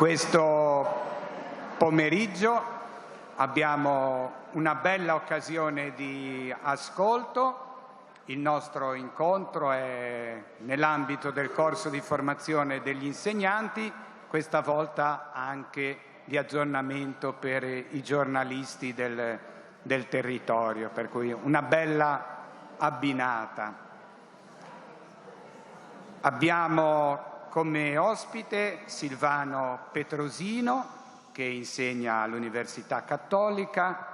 Questo pomeriggio abbiamo una bella occasione di ascolto. Il nostro incontro è nell'ambito del corso di formazione degli insegnanti, questa volta anche di aggiornamento per i giornalisti del territorio, per cui una bella abbinata. Abbiamo come ospite Silvano Petrosino, che insegna all'Università Cattolica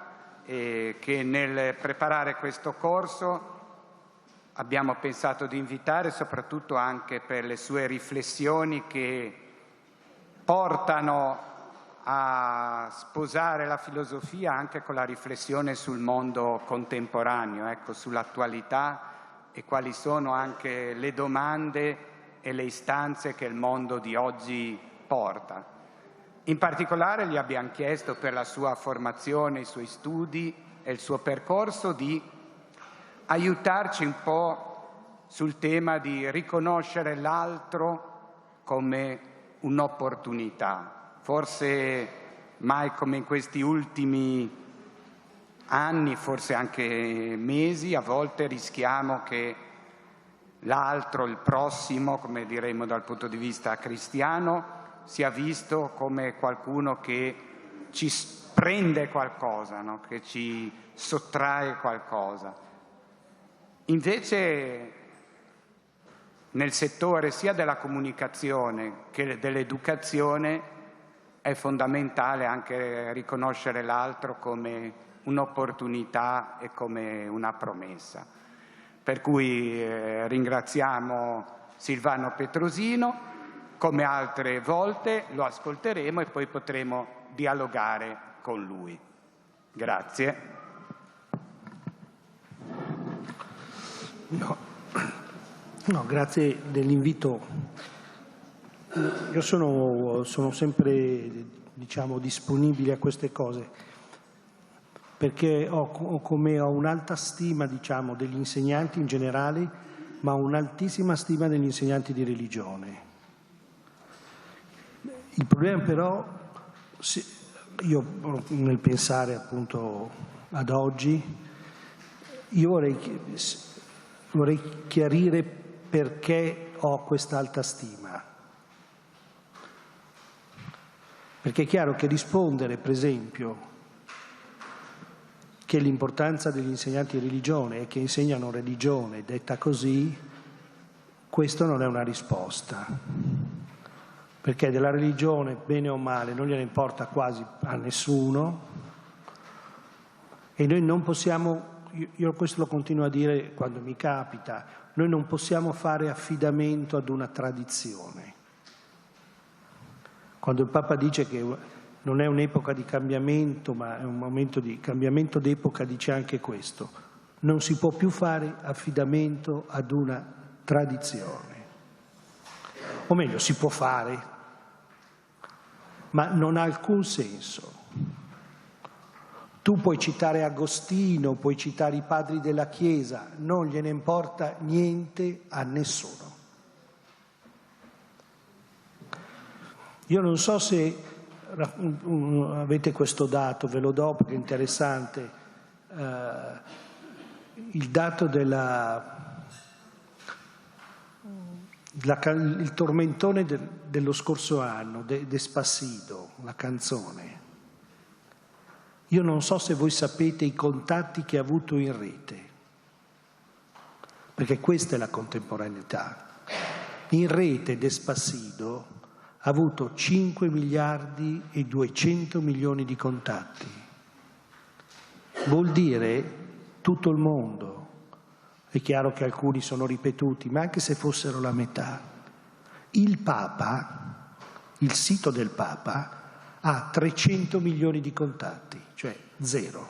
e che nel preparare questo corso abbiamo pensato di invitare soprattutto anche per le sue riflessioni che portano a sposare la filosofia anche con la riflessione sul mondo contemporaneo, ecco, sull'attualità e quali sono anche le domande e le istanze che il mondo di oggi porta. In particolare gli abbiamo chiesto, per la sua formazione, i suoi studi e il suo percorso, di aiutarci un po' sul tema di riconoscere l'altro come un'opportunità. Forse mai come in questi ultimi anni, forse anche mesi, a volte rischiamo che l'altro, il prossimo, come diremmo dal punto di vista cristiano, sia visto come qualcuno che ci prende qualcosa, no? Che ci sottrae qualcosa. Invece nel settore sia della comunicazione che dell'educazione è fondamentale anche riconoscere l'altro come un'opportunità e come una promessa. Per cui ringraziamo Silvano Petrosino, come altre volte lo ascolteremo e poi potremo dialogare con lui. Grazie. No, grazie dell'invito. Io sono sempre, disponibile a queste cose, perché ho un'alta stima, degli insegnanti in generale, ma un'altissima stima degli insegnanti di religione. Il problema però, io nel pensare appunto ad oggi, io vorrei chiarire perché ho questa alta stima. Perché è chiaro che rispondere, per esempio, che l'importanza degli insegnanti di religione è che insegnano religione, detta così, questo non è una risposta. Perché della religione, bene o male, non gliene importa quasi a nessuno e noi non possiamo, io questo lo continuo a dire quando mi capita, noi non possiamo fare affidamento ad una tradizione. Quando il Papa dice che non è un'epoca di cambiamento, ma è un momento di cambiamento d'epoca, dice anche questo. Non si può più fare affidamento ad una tradizione. O meglio, si può fare, ma non ha alcun senso. Tu puoi citare Agostino, puoi citare i padri della Chiesa, non gliene importa niente a nessuno. Io non so se avete questo dato, ve lo do perché è interessante, il dato il tormentone dello scorso anno, Despacito, la canzone. Io non so se voi sapete i contatti che ha avuto in rete, perché questa è la contemporaneità. In rete Despacito ha avuto 5 miliardi e 200 milioni di contatti. Vuol dire tutto il mondo. È chiaro che alcuni sono ripetuti, ma anche se fossero la metà. Il Papa, il sito del Papa, ha 300 milioni di contatti, cioè 0.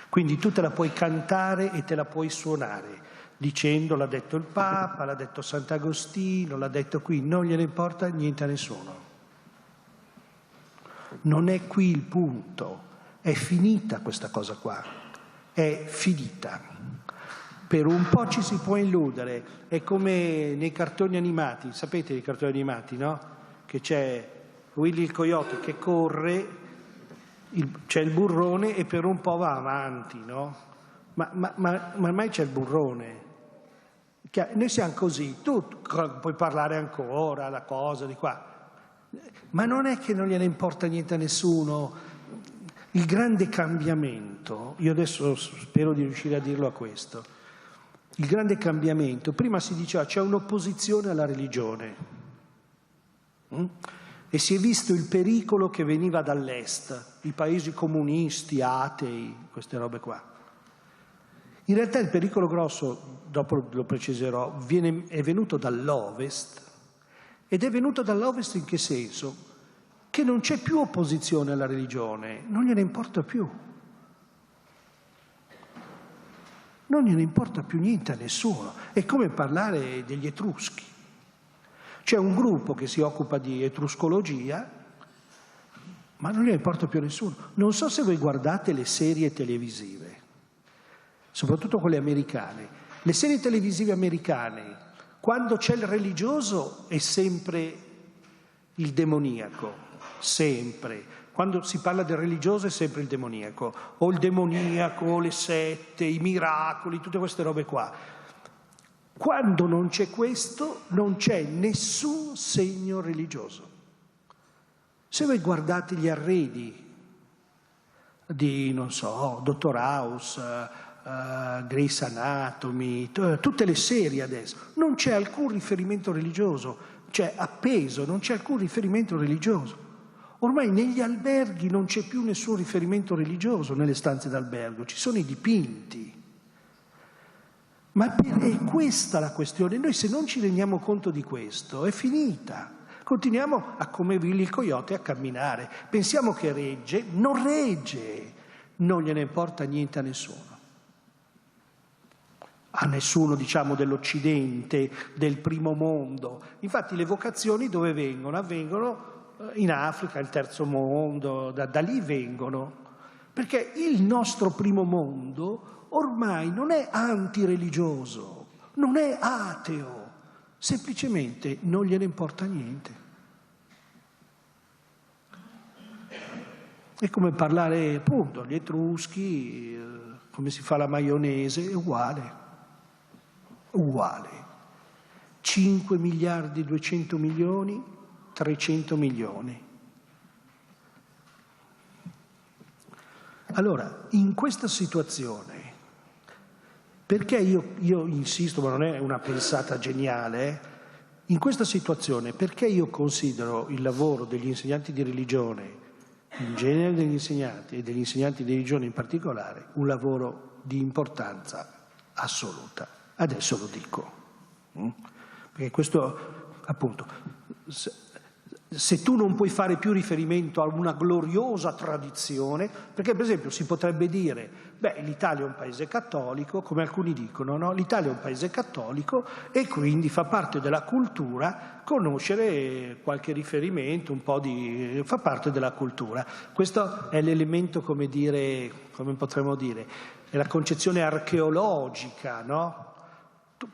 Quindi tu te la puoi cantare e te la puoi suonare, dicendo l'ha detto il Papa, l'ha detto Sant'Agostino, l'ha detto qui, non gliene importa niente a nessuno. Non è qui il punto, è finita questa cosa qua, è finita. Per un po' ci si può illudere, è come nei cartoni animati, sapete i cartoni animati, no? che c'è Willy il coyote che corre, c'è il burrone e per un po' va avanti, no? Ma ormai c'è il burrone. Noi siamo così, tu puoi parlare ancora, la cosa di qua, ma non è che non gliene importa niente a nessuno. Il grande cambiamento, io adesso spero di riuscire a dirlo a questo, il grande cambiamento, prima si diceva c'è un'opposizione alla religione e si è visto il pericolo che veniva dall'est, i paesi comunisti, atei, queste robe qua. In realtà il pericolo grosso, dopo lo preciserò, è venuto dall'ovest, ed è venuto dall'ovest in che senso? Che non c'è più opposizione alla religione, non gliene importa più. Non gliene importa più niente a nessuno. È come parlare degli Etruschi. C'è un gruppo che si occupa di etruscologia, ma non gliene importa più a nessuno. Non so se voi guardate le serie televisive, soprattutto quelle americane. Le serie televisive americane, quando c'è il religioso è sempre il demoniaco, sempre. Quando si parla del religioso è sempre il demoniaco, o il demoniaco, le sette, i miracoli, tutte queste robe qua. Quando non c'è questo, non c'è nessun segno religioso. Se voi guardate gli arredi di, non so, Dottor House, Grey's Anatomy, tutte le serie adesso, non c'è alcun riferimento religioso, c'è appeso, non c'è alcun riferimento religioso. Ormai negli alberghi non c'è più nessun riferimento religioso nelle stanze d'albergo, ci sono i dipinti. Ma è questa la questione. Noi se non ci rendiamo conto di questo, è finita. Continuiamo a come Willy il coyote a camminare. Pensiamo che regge, non gliene importa niente a nessuno. A nessuno, diciamo, dell'Occidente, del primo mondo. Infatti le vocazioni dove vengono? Avvengono in Africa, il terzo mondo, da lì vengono. Perché il nostro primo mondo ormai non è antireligioso, non è ateo, semplicemente non gliene importa niente. È come parlare, appunto, gli Etruschi, come si fa la maionese, è uguale. 5 miliardi 200 milioni, 300 milioni. Allora, in questa situazione, perché io insisto, ma non è una pensata geniale, in questa situazione, perché io considero il lavoro degli insegnanti di religione, in genere degli insegnanti e degli insegnanti di religione in particolare, un lavoro di importanza assoluta. Adesso lo dico, perché questo, appunto, se tu non puoi fare più riferimento a una gloriosa tradizione, perché per esempio si potrebbe dire, beh, l'Italia è un paese cattolico, come alcuni dicono, no? L'Italia è un paese cattolico e quindi fa parte della cultura conoscere qualche riferimento, fa parte della cultura. Questo è l'elemento, come potremmo dire, è la concezione archeologica, no?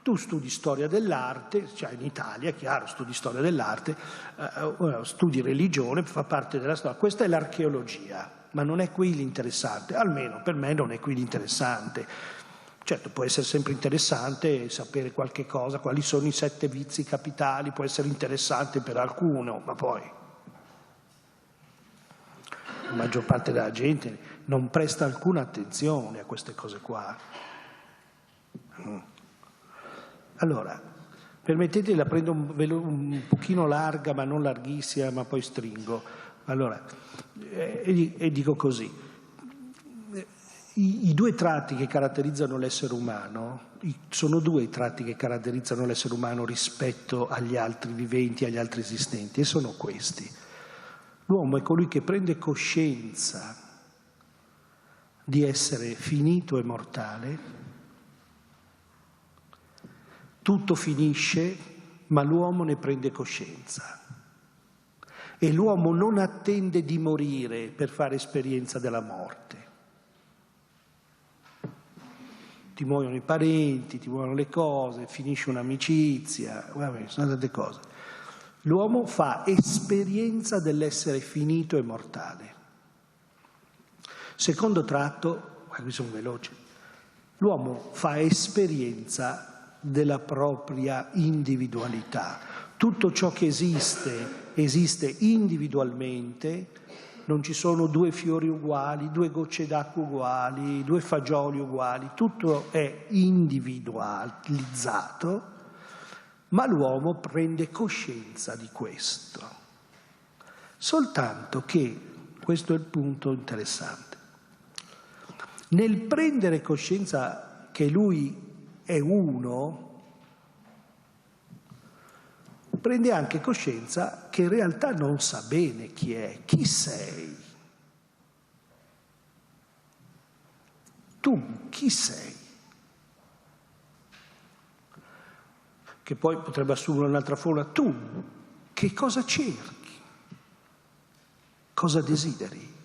Tu studi storia dell'arte, cioè in Italia, chiaro, studi storia dell'arte, studi religione, fa parte della storia. Questa è l'archeologia, ma non è qui l'interessante, almeno per me non è qui l'interessante. Certo, può essere sempre interessante sapere qualche cosa, quali sono i 7 vizi capitali, può essere interessante per alcuno, ma poi la maggior parte della gente non presta alcuna attenzione a queste cose qua. Allora, permettete, la prendo un pochino larga, ma non larghissima, ma poi stringo. Allora, e dico così, i 2 tratti che caratterizzano l'essere umano, sono 2 i tratti che caratterizzano l'essere umano rispetto agli altri viventi, agli altri esistenti, e sono questi. L'uomo è colui che prende coscienza di essere finito e mortale. Tutto finisce, ma l'uomo ne prende coscienza. E l'uomo non attende di morire per fare esperienza della morte. Ti muoiono i parenti, ti muoiono le cose, finisce un'amicizia, vabbè, sono tante cose. L'uomo fa esperienza dell'essere finito e mortale. Secondo tratto, qui sono veloce, l'uomo fa esperienza della propria individualità. Tutto ciò che esiste, esiste individualmente, non ci sono due fiori uguali, due gocce d'acqua uguali, due fagioli uguali, tutto è individualizzato, ma l'uomo prende coscienza di questo. Soltanto che, questo è il punto interessante, nel prendere coscienza che lui è uno, prende anche coscienza che in realtà non sa bene chi è, chi sei. Tu chi sei? Che poi potrebbe assumere un'altra forma. Tu che cosa cerchi? Cosa desideri?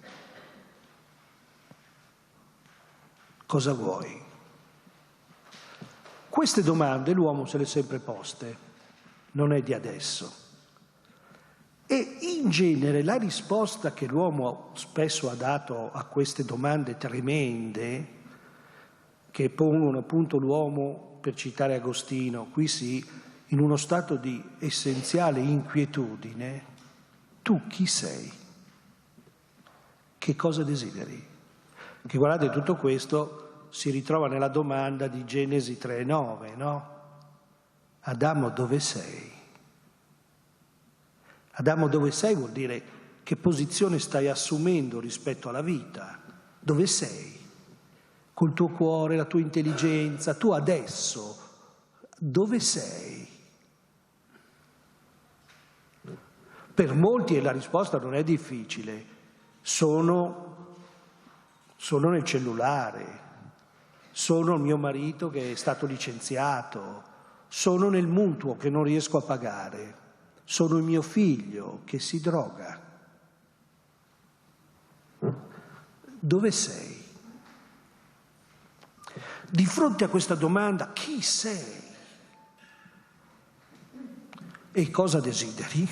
Cosa vuoi? Queste domande l'uomo se le è sempre poste, non è di adesso. E in genere la risposta che l'uomo spesso ha dato a queste domande tremende, che pongono appunto l'uomo, per citare Agostino, qui sì, in uno stato di essenziale inquietudine, tu chi sei? Che cosa desideri? Che guardate, tutto questo si ritrova nella domanda di Genesi 3,9, no? Adamo, dove sei? Adamo, dove sei vuol dire che posizione stai assumendo rispetto alla vita? Dove sei? Col tuo cuore, la tua intelligenza, tu adesso dove sei? Per molti la risposta non è difficile, sono nel cellulare, sono il mio marito che è stato licenziato, sono nel mutuo che non riesco a pagare, sono il mio figlio che si droga. Dove sei? Di fronte a questa domanda, chi sei? E cosa desideri?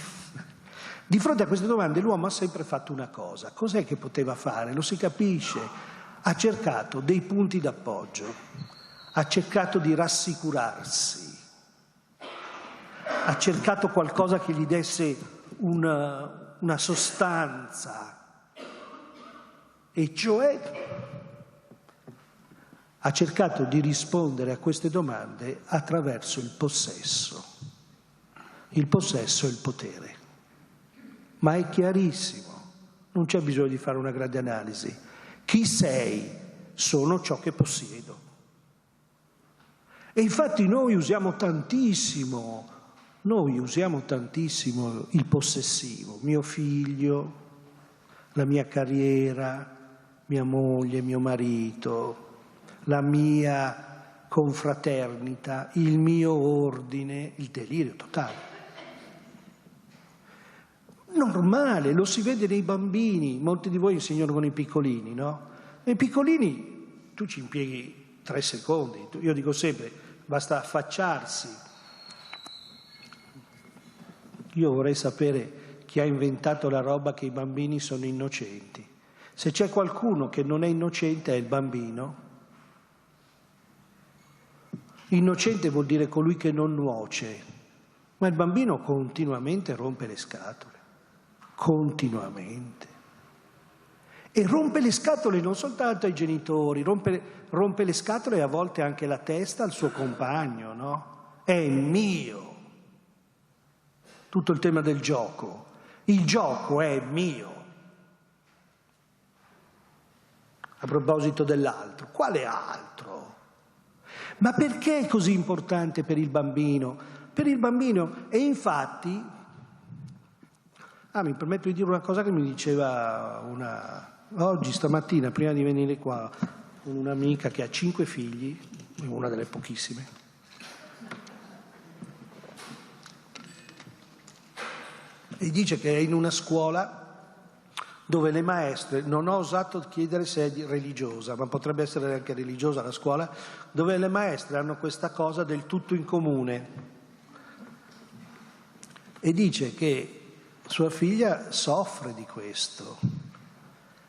Di fronte a queste domande l'uomo ha sempre fatto una cosa. Cos'è che poteva fare? Lo si capisce. Ha cercato dei punti d'appoggio, ha cercato di rassicurarsi, ha cercato qualcosa che gli desse una sostanza, e cioè ha cercato di rispondere a queste domande attraverso il possesso. Il possesso e il potere. Ma è chiarissimo, non c'è bisogno di fare una grande analisi. Chi sei? Sono ciò che possiedo. E infatti noi usiamo tantissimo il possessivo. Mio figlio, la mia carriera, mia moglie, mio marito, la mia confraternita, il mio ordine, il delirio totale. Normale, lo si vede nei bambini, molti di voi insegnano con i piccolini, no? Nei piccolini tu ci impieghi 3 secondi, io dico sempre, basta affacciarsi. Io vorrei sapere chi ha inventato la roba che i bambini sono innocenti. Se c'è qualcuno che non è innocente è il bambino. Innocente vuol dire colui che non nuoce, ma il bambino continuamente rompe le scatole. Continuamente. E rompe le scatole non soltanto ai genitori, rompe le scatole e a volte anche la testa al suo compagno, no? È mio. Tutto il tema del gioco. Il gioco è mio. A proposito dell'altro, quale altro? Ma perché è così importante per il bambino? Per il bambino, e infatti... mi permetto di dire una cosa che mi diceva oggi, stamattina, prima di venire qua, un'amica che ha 5 figli, una delle pochissime. E dice che è in una scuola dove le maestre, non ho osato chiedere se è religiosa, ma potrebbe essere anche religiosa la scuola, dove le maestre hanno questa cosa del tutto in comune. e dice che sua figlia soffre di questo,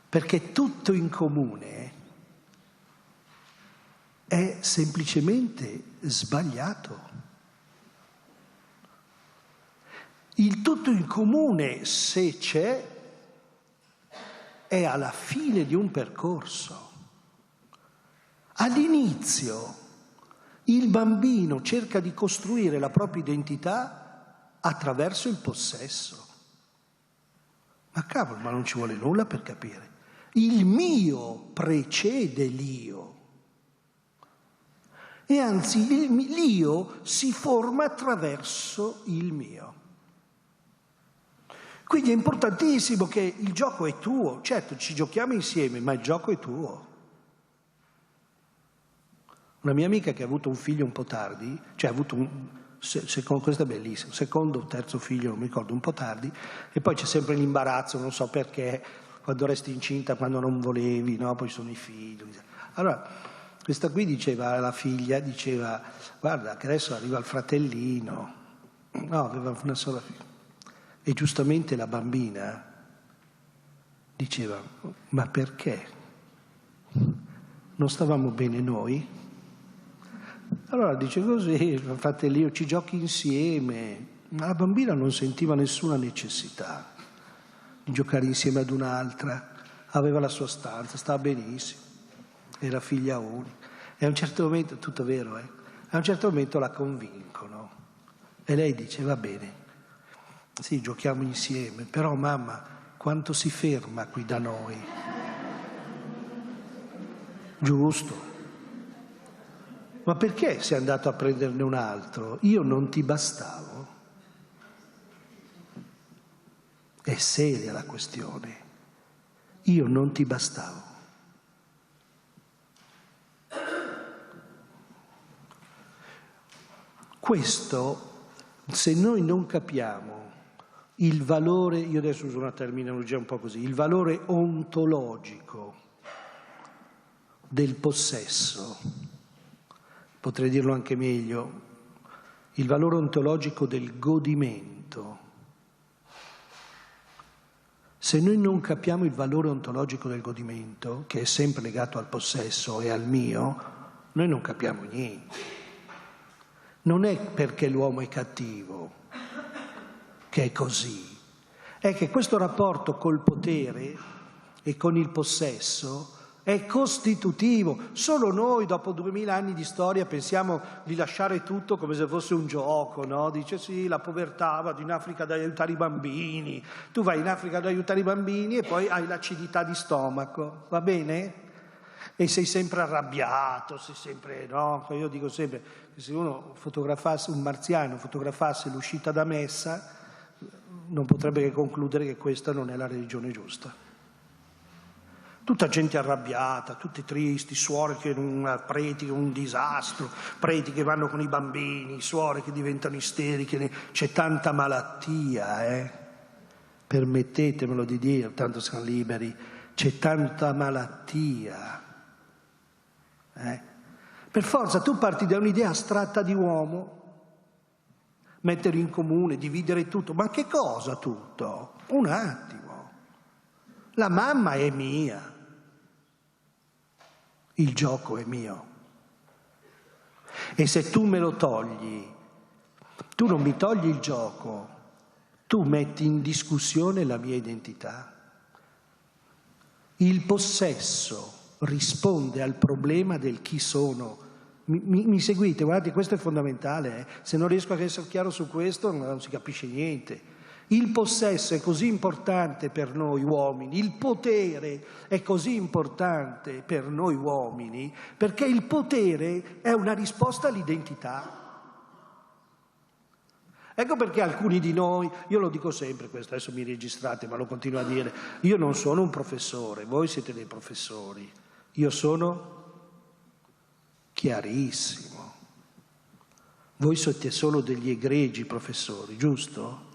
perché tutto in comune è semplicemente sbagliato. Il tutto in comune, se c'è, è alla fine di un percorso. All'inizio il bambino cerca di costruire la propria identità attraverso il possesso. Ma cavolo, ma non ci vuole nulla per capire. Il mio precede l'io. E anzi, l'io si forma attraverso il mio. Quindi è importantissimo che il gioco è tuo. Certo, ci giochiamo insieme, ma il gioco è tuo. Una mia amica che ha avuto un figlio un po' tardi, cioè ha avuto questo è bellissimo, secondo o terzo figlio, non mi ricordo, un po' tardi, e poi c'è sempre l'imbarazzo, non so perché, quando resti incinta, quando non volevi, no? Poi sono i figli. Allora, questa qui diceva alla figlia, guarda che adesso arriva il fratellino, no, aveva una sola figlia. E giustamente la bambina diceva, ma perché? Non stavamo bene noi? Allora dice così, fratellino, ci giochi insieme. Ma la bambina non sentiva nessuna necessità di giocare insieme ad un'altra, aveva la sua stanza, stava benissimo, era figlia unica. E a un certo momento, tutto vero, a un certo momento la convincono e lei dice, va bene, sì, giochiamo insieme, però mamma, quanto si ferma qui da noi? Giusto. Ma perché sei andato a prenderne un altro? Io non ti bastavo? È seria la questione. Io non ti bastavo. Questo, se noi non capiamo il valore, io adesso uso una terminologia un po' così, il valore ontologico del possesso, potrei dirlo anche meglio, il valore ontologico del godimento. Se noi non capiamo il valore ontologico del godimento, che è sempre legato al possesso e al mio, noi non capiamo niente. Non è perché l'uomo è cattivo che è così, è che questo rapporto col potere e con il possesso è costitutivo. Solo noi dopo 2000 anni di storia pensiamo di lasciare tutto come se fosse un gioco, no? Dice sì, la povertà, vado in Africa ad aiutare i bambini, tu vai in Africa ad aiutare i bambini e poi hai l'acidità di stomaco, va bene? E sei sempre arrabbiato, sei sempre, no? Io dico sempre che se uno fotografasse, un marziano fotografasse l'uscita da messa, non potrebbe che concludere che questa non è la religione giusta. Tutta gente arrabbiata, tutti tristi, suore che preti, un disastro, preti che vanno con i bambini, suore che diventano isteriche, c'è tanta malattia, permettetemelo di dire, tanto siamo liberi, c'è tanta malattia. Per forza tu parti da un'idea astratta di uomo, mettere in comune, dividere tutto, ma che cosa tutto? Un attimo, la mamma è mia. Il gioco è mio. E se tu me lo togli, tu non mi togli il gioco, tu metti in discussione la mia identità. Il possesso risponde al problema del chi sono. Mi seguite? Guardate, questo è fondamentale. Se non riesco a essere chiaro su questo non si capisce niente. Il possesso è così importante per noi uomini, il potere è così importante per noi uomini, perché il potere è una risposta all'identità. Ecco perché alcuni di noi, io lo dico sempre questo, adesso mi registrate ma lo continuo a dire, io non sono un professore, voi siete dei professori, io sono chiarissimo, voi siete solo degli egregi professori, giusto?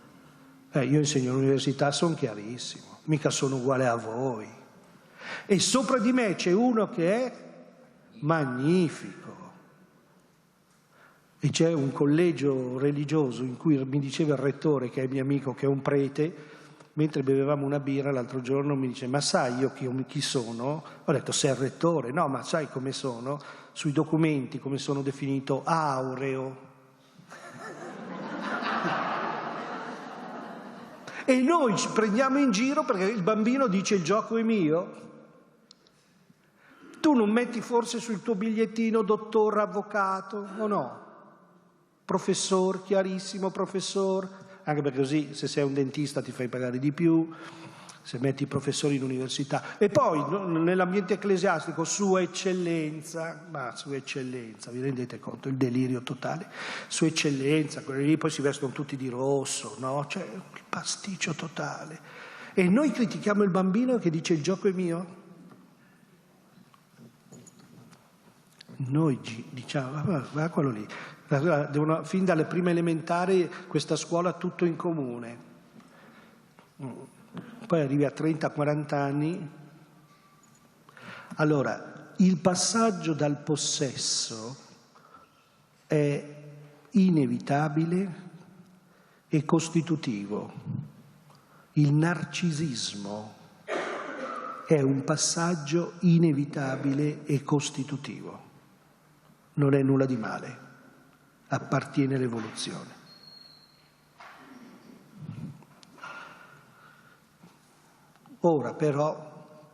Io insegno all'università, sono chiarissimo, mica sono uguale a voi. E sopra di me c'è uno che è magnifico. E c'è un collegio religioso in cui mi diceva il rettore, che è mio amico, che è un prete, mentre bevevamo una birra l'altro giorno mi dice: ma sai io chi sono? Ho detto: sei il rettore? No, ma sai come sono? Sui documenti come sono definito aureo. E noi ci prendiamo in giro perché il bambino dice: il gioco è mio. Tu non metti forse sul tuo bigliettino dottor, avvocato, o no? Professor, chiarissimo professor, anche perché così se sei un dentista ti fai pagare di più, se metti professori in università. E poi nell'ambiente ecclesiastico, Sua Eccellenza, ma Sua Eccellenza, vi rendete conto, il delirio totale, Sua Eccellenza, quelli lì poi si vestono tutti di rosso, no? Cioè il pasticcio totale. E noi critichiamo il bambino che dice: il gioco è mio? Noi diciamo: guarda quello lì, fin dalle prime elementari questa scuola tutto in comune. Poi arrivi a 30-40 anni. Allora, il passaggio dal possesso è inevitabile e costitutivo. Il narcisismo è un passaggio inevitabile e costitutivo. Non è nulla di male, appartiene all'evoluzione. Ora però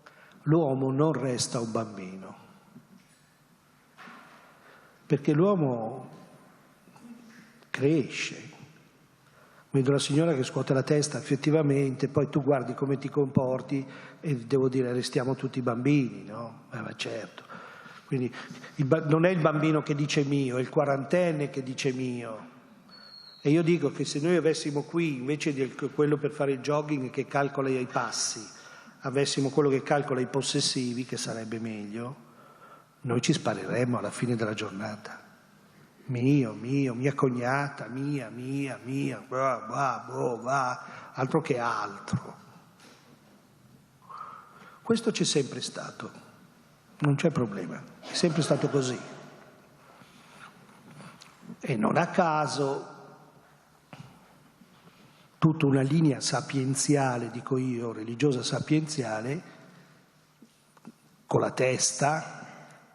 l'uomo non resta un bambino, perché l'uomo cresce. Vedo la signora che scuote la testa, effettivamente, poi tu guardi come ti comporti e devo dire: restiamo tutti bambini, no? Ma certo. Quindi non è il bambino che dice mio, è il quarantenne che dice mio. E io dico che se noi avessimo qui, invece di quello per fare il jogging che calcola i passi, avessimo quello che calcola i possessivi, che sarebbe meglio, noi ci spareremmo alla fine della giornata. Mio, mia cognata, mia, altro che altro. Questo c'è sempre stato. Non c'è problema, è sempre stato così. E non a caso tutta una linea sapienziale, dico io, religiosa sapienziale, con la testa,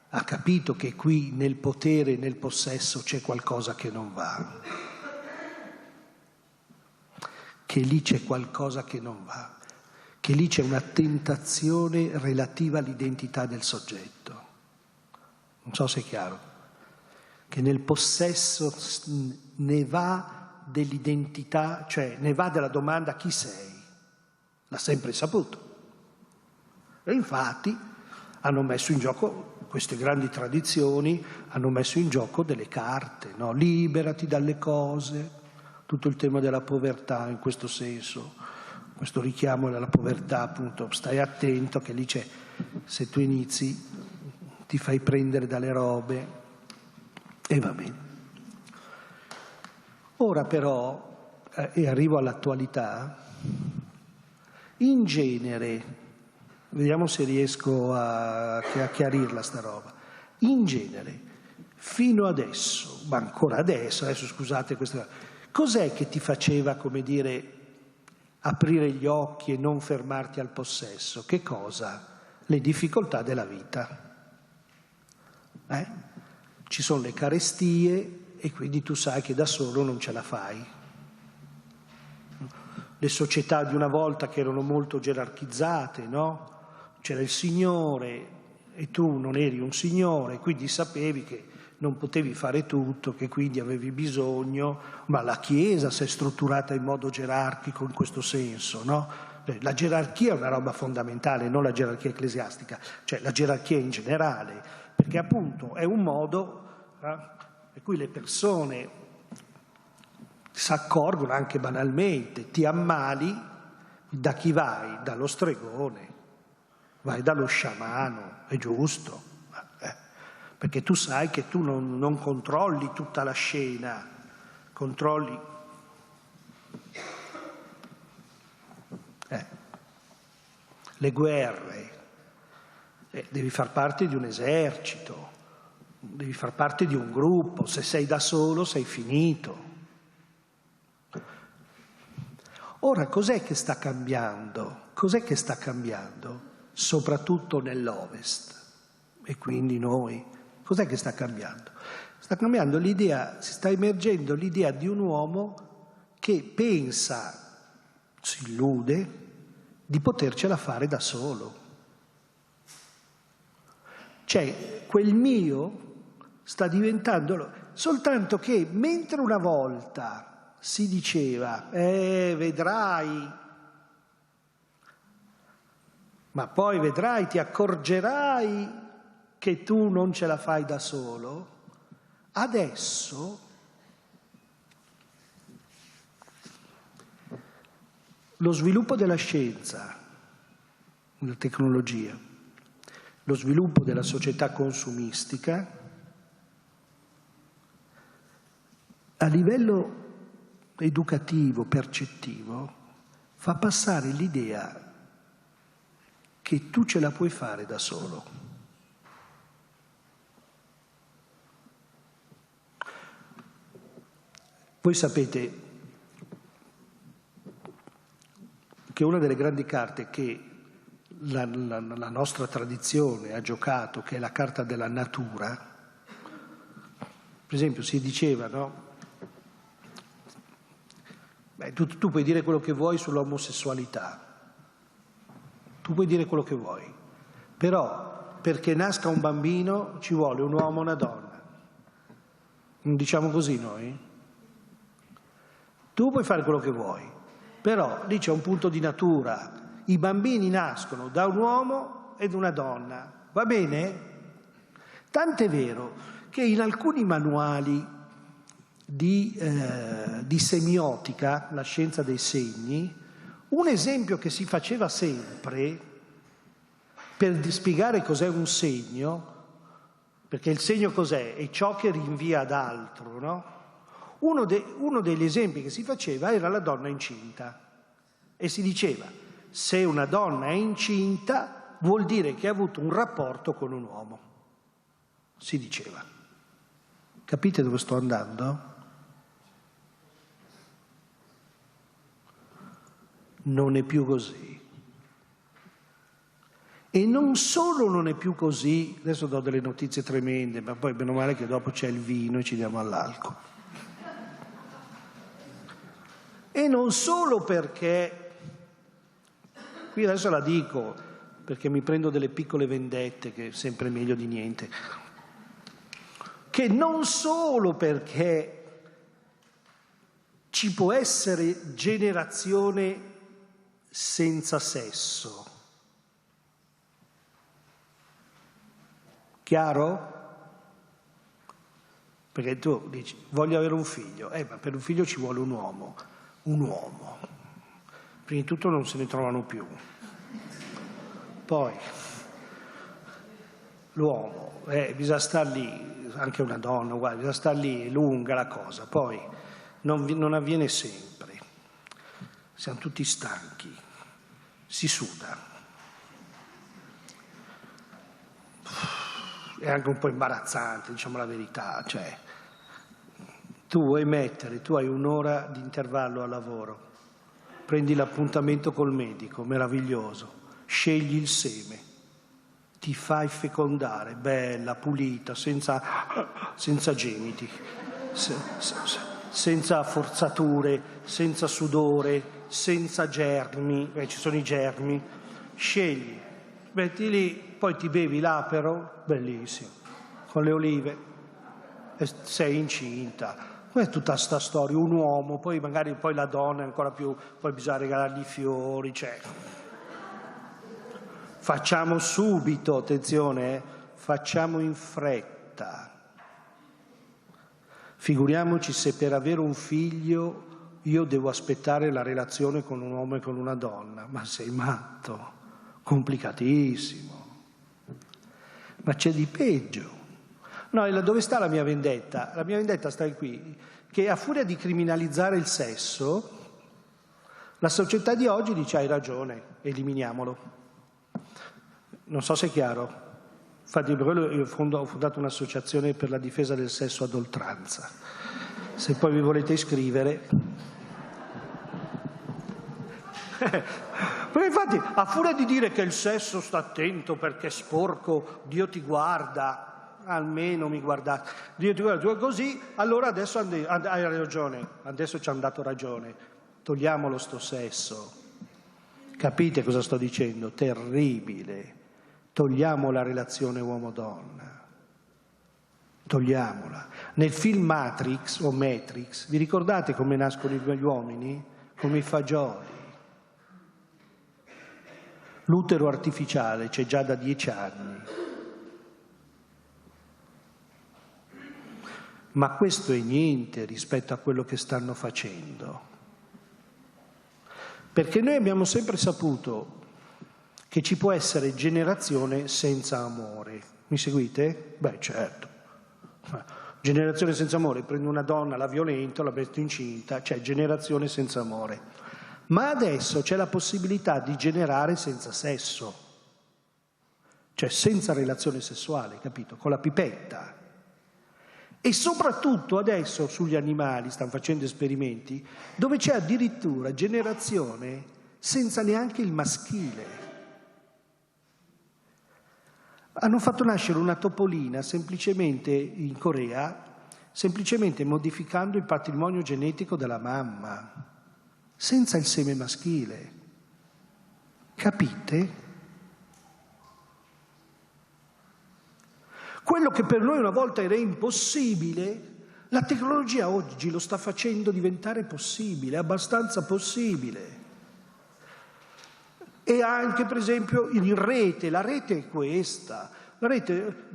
ha capito che qui nel potere e nel possesso c'è qualcosa che non va. Che lì c'è qualcosa che non va. Che lì c'è una tentazione relativa all'identità del soggetto. Non so se è chiaro. Che nel possesso ne va dell'identità, cioè ne va della domanda: chi sei? L'ha sempre saputo. E infatti hanno messo in gioco queste grandi tradizioni, hanno messo in gioco delle carte, no? Liberati dalle cose, tutto il tema della povertà in questo senso. Questo richiamo alla povertà, appunto, stai attento che lì c'è, se tu inizi ti fai prendere dalle robe e va bene. Ora però, e arrivo all'attualità, in genere, vediamo se riesco a chiarirla sta roba, in genere, fino adesso, ma ancora adesso scusate questa, cos'è che ti faceva, come dire, aprire gli occhi e non fermarti al possesso? Che cosa? Le difficoltà della vita. Ci sono le carestie e quindi tu sai che da solo non ce la fai. Le società di una volta che erano molto gerarchizzate, no? C'era il signore e tu non eri un signore, quindi sapevi che non potevi fare tutto, che quindi avevi bisogno, ma la Chiesa si è strutturata in modo gerarchico in questo senso, no? La gerarchia è una roba fondamentale, non la gerarchia ecclesiastica, cioè la gerarchia in generale, perché appunto è un modo per cui le persone si accorgono anche banalmente: ti ammali, da chi vai? Dallo stregone, vai dallo sciamano, è giusto. Perché tu sai che tu non controlli tutta la scena, controlli le guerre, devi far parte di un esercito, devi far parte di un gruppo, se sei da solo sei finito. Ora, cos'è che sta cambiando? Cos'è che sta cambiando? Soprattutto nell'Ovest, e quindi noi. Cos'è che sta cambiando? Sta cambiando l'idea, si sta emergendo l'idea di un uomo che pensa, si illude, di potercela fare da solo. Cioè, quel mio sta diventando... Soltanto che mentre una volta si diceva, vedrai, ma poi vedrai, ti accorgerai che tu non ce la fai da solo, adesso lo sviluppo della scienza, della tecnologia, lo sviluppo della società consumistica, a livello educativo, percettivo, fa passare l'idea che tu ce la puoi fare da solo. Voi sapete che una delle grandi carte che la nostra tradizione ha giocato, che è la carta della natura, per esempio si diceva, no? Tu puoi dire quello che vuoi sull'omosessualità, tu puoi dire quello che vuoi, però perché nasca un bambino ci vuole un uomo e una donna. Non diciamo così noi? Tu puoi fare quello che vuoi, però lì c'è un punto di natura. I bambini nascono da un uomo ed una donna, va bene? Tant'è vero che in alcuni manuali di semiotica, la scienza dei segni, un esempio che si faceva sempre per spiegare cos'è un segno, perché il segno cos'è? È ciò che rinvia ad altro, no? Uno degli esempi che si faceva era la donna incinta e si diceva, se una donna è incinta vuol dire che ha avuto un rapporto con un uomo, si diceva. Capite dove sto andando? Non è più così. E non solo non è più così, adesso do delle notizie tremende, ma poi meno male che dopo c'è il vino e ci diamo all'alcol. E non solo perché, qui adesso la dico perché mi prendo delle piccole vendette, che è sempre meglio di niente, che non solo perché ci può essere generazione senza sesso, chiaro? Perché tu dici, voglio avere un figlio, ma per un figlio ci vuole un uomo. Prima di tutto non se ne trovano più. Poi, l'uomo, bisogna star lì, anche una donna, guarda, bisogna star lì, è lunga la cosa. Poi, non avviene sempre. Siamo tutti stanchi, si suda. È anche un po' imbarazzante, diciamo la verità, cioè tu hai un'ora di intervallo al lavoro, prendi l'appuntamento col medico, meraviglioso, scegli il seme, ti fai fecondare, bella, pulita, senza gemiti, senza forzature, senza sudore, senza germi, ci sono i germi, scegli, metti lì, poi ti bevi l'apero, bellissimo, con le olive, e sei incinta. È tutta sta storia, un uomo, poi magari poi la donna è ancora più, poi bisogna regalargli i fiori, cioè. Facciamo subito, attenzione, facciamo in fretta. Figuriamoci se per avere un figlio io devo aspettare la relazione con un uomo e con una donna, ma sei matto, complicatissimo. Ma c'è di peggio. No, dove sta la mia vendetta? La mia vendetta sta qui, che a furia di criminalizzare il sesso, la società di oggi dice hai ragione, eliminiamolo. Non so se è chiaro. Infatti per quello io ho fondato un'associazione per la difesa del sesso ad oltranza. Se poi vi volete iscrivere. Perché infatti a furia di dire che il sesso sta attento perché è sporco, Dio ti guarda, almeno mi guardate, Dio ti guarda, così, allora adesso hai ragione, adesso ci hanno dato ragione, togliamolo sto sesso. Capite cosa sto dicendo? Terribile. Togliamo la relazione uomo-donna. Togliamola. Nel film Matrix o Matrix, vi ricordate come nascono gli uomini? Come i fagioli. L'utero artificiale c'è già da 10 anni. Ma questo è niente rispetto a quello che stanno facendo. Perché noi abbiamo sempre saputo che ci può essere generazione senza amore. Mi seguite? Beh, certo. Generazione senza amore, prendo una donna, la violento, la metto incinta, cioè generazione senza amore. Ma adesso c'è la possibilità di generare senza sesso, cioè senza relazione sessuale, capito? Con la pipetta. E soprattutto adesso sugli animali stanno facendo esperimenti dove c'è addirittura generazione senza neanche il maschile. Hanno fatto nascere una topolina semplicemente in Corea, semplicemente modificando il patrimonio genetico della mamma, senza il seme maschile. Capite? Quello che per noi una volta era impossibile, la tecnologia oggi lo sta facendo diventare possibile, abbastanza possibile. E anche per esempio in rete, la rete è questa, la rete,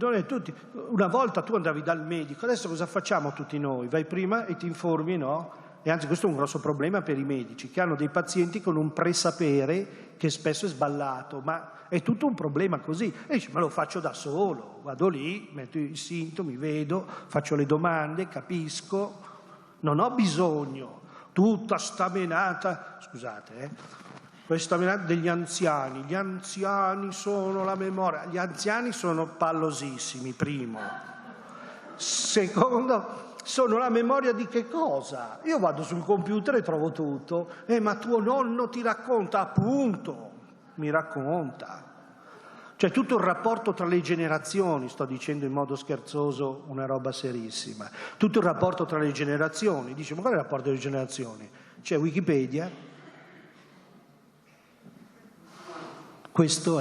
una volta tu andavi dal medico, adesso cosa facciamo tutti noi? Vai prima e ti informi, no? E anzi questo è un grosso problema per i medici, che hanno dei pazienti con un presapere che spesso è sballato, ma è tutto un problema così. E dici, ma lo faccio da solo, vado lì, metto i sintomi, vedo, faccio le domande, capisco, non ho bisogno, tutta sta menata, scusate, questa menata degli anziani, gli anziani sono la memoria, gli anziani sono pallosissimi, primo. Secondo, sono la memoria di che cosa? Io vado sul computer e trovo tutto, ma tuo nonno ti racconta, appunto, mi racconta. C'è tutto il rapporto tra le generazioni, sto dicendo in modo scherzoso una roba serissima, tutto il rapporto tra le generazioni, dice ma qual è il rapporto delle generazioni? C'è Wikipedia. Questo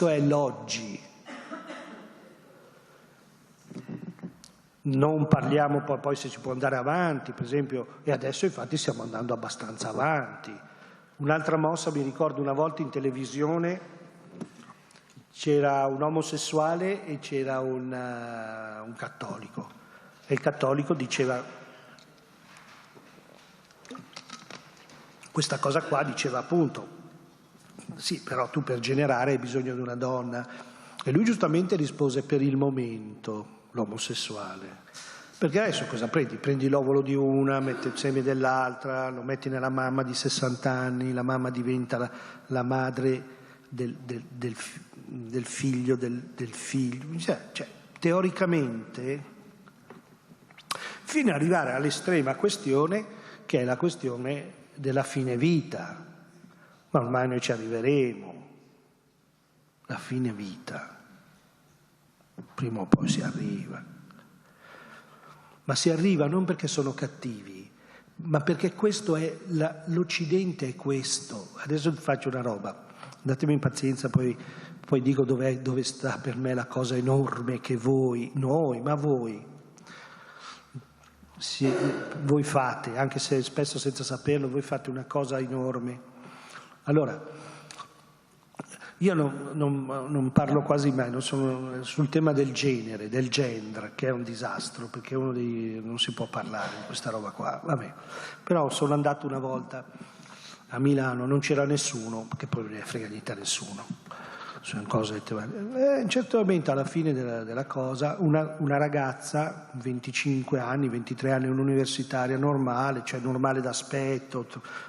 è l'oggi. Non parliamo poi se si può andare avanti, per esempio, e adesso infatti stiamo andando abbastanza avanti. Un'altra mossa, mi ricordo una volta in televisione, c'era un omosessuale e c'era un cattolico. E il cattolico diceva, questa cosa qua diceva appunto, sì, però tu per generare hai bisogno di una donna. E lui giustamente rispose per il momento, l'omosessuale. Perché adesso cosa prendi? Prendi l'ovolo di una, metti il seme dell'altra, lo metti nella mamma di 60 anni, la mamma diventa la madre del figlio del figlio. Cioè, teoricamente, fino ad arrivare all'estrema questione, che è la questione della fine vita. Ma ormai noi ci arriveremo, la fine vita, prima o poi si arriva. Ma si arriva non perché sono cattivi, ma perché questo è, l'Occidente è questo. Adesso vi faccio una roba, datemi pazienza, poi dico dove sta per me la cosa enorme che voi fate, anche se spesso senza saperlo, voi fate una cosa enorme. Allora, io non parlo quasi mai, non sono sul tema del genere, del gender, che è un disastro, perché non si può parlare di questa roba qua, vabbè. Però sono andato una volta a Milano, non c'era nessuno, che poi non ne frega niente a nessuno. Sono cose in un certo momento alla fine della cosa una ragazza 25 anni 23 anni, un'universitaria normale, cioè normale d'aspetto,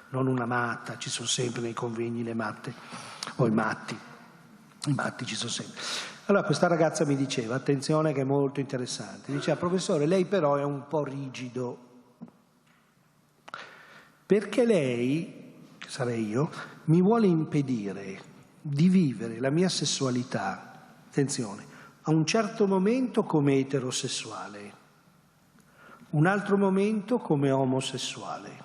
non una matta, ci sono sempre nei convegni le matte o i matti, I matti ci sono sempre. Allora questa ragazza mi diceva, attenzione che è molto interessante, diceva: professore, lei però è un po' rigido, perché lei, che sarei io, mi vuole impedire di vivere la mia sessualità, attenzione, a un certo momento come eterosessuale, un altro momento come omosessuale,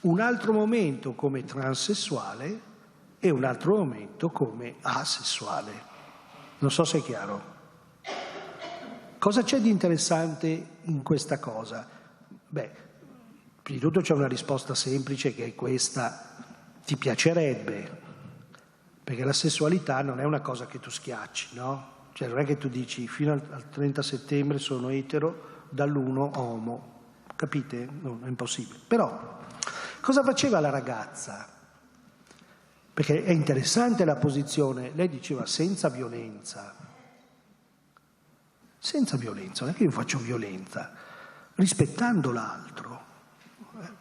un altro momento come transessuale e un altro momento come asessuale. Non so se è chiaro. Cosa c'è di interessante in questa cosa? Beh, prima di tutto c'è una risposta semplice, che è questa: ti piacerebbe, perché la sessualità non è una cosa che tu schiacci, no? Cioè non è che tu dici fino al 30 settembre sono etero, dall'1 omo, capite? No, è impossibile. Però cosa faceva la ragazza? Perché è interessante la posizione, lei diceva senza violenza, non è che io faccio violenza, rispettando l'altro,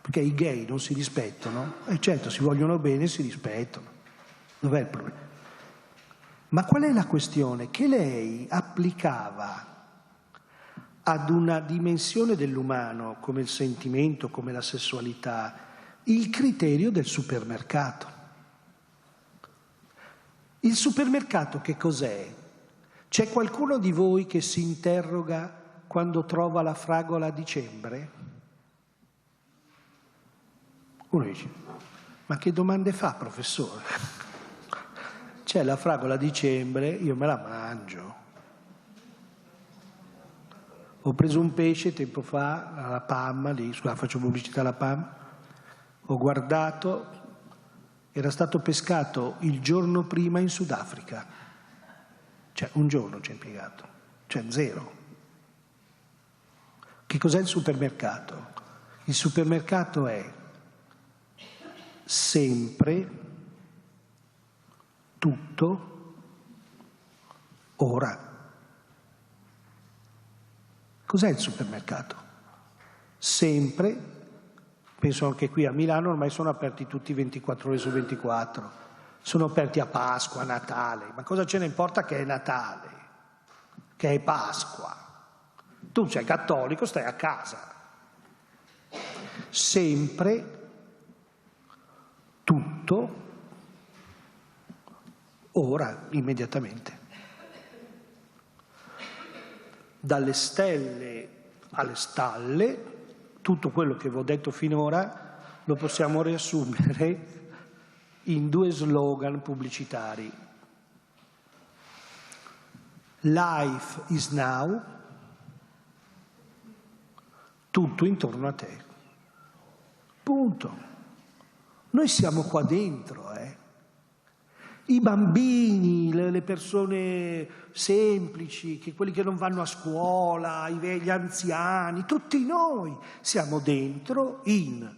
perché i gay non si rispettano, e certo si vogliono bene, si rispettano, dov'è il problema? Ma qual è la questione? Che lei applicava ad una dimensione dell'umano, come il sentimento, come la sessualità, il criterio del supermercato. Il supermercato che cos'è? C'è qualcuno di voi che si interroga quando trova la fragola a dicembre? Uno dice: ma che domande fa, professore? C'è la fragola a dicembre, io me la mangio. Ho preso un pesce tempo fa alla PAM, lì, scusa, faccio pubblicità alla PAM, ho guardato, era stato pescato il giorno prima in Sudafrica, cioè un giorno ci è impiegato, cioè zero. Che cos'è il supermercato? Il supermercato è sempre, tutto, ora. Cos'è il supermercato? Sempre. Penso anche qui a Milano ormai sono aperti tutti 24 ore su 24, sono aperti a Pasqua, a Natale, ma cosa ce ne importa che è Natale, che è Pasqua? Tu sei cattolico, stai a casa. Sempre, tutto, ora, immediatamente. Dalle stelle alle stalle, tutto quello che vi ho detto finora lo possiamo riassumere in 2 slogan pubblicitari. Life is now, tutto intorno a te. Punto. Noi siamo qua dentro, I bambini, le persone semplici, quelli che non vanno a scuola, gli anziani, tutti noi siamo dentro in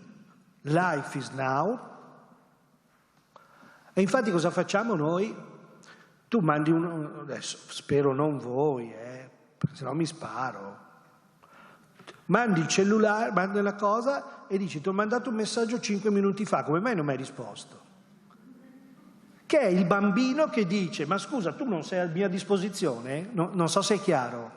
Life is Now. E infatti cosa facciamo noi? Tu mandi adesso spero non voi, perché sennò mi sparo. Mandi il cellulare, mandi la cosa e dici: ti ho mandato un messaggio 5 minuti fa, come mai non mi hai risposto? Che è il bambino che dice: ma scusa, tu non sei a mia disposizione? Non so se è chiaro.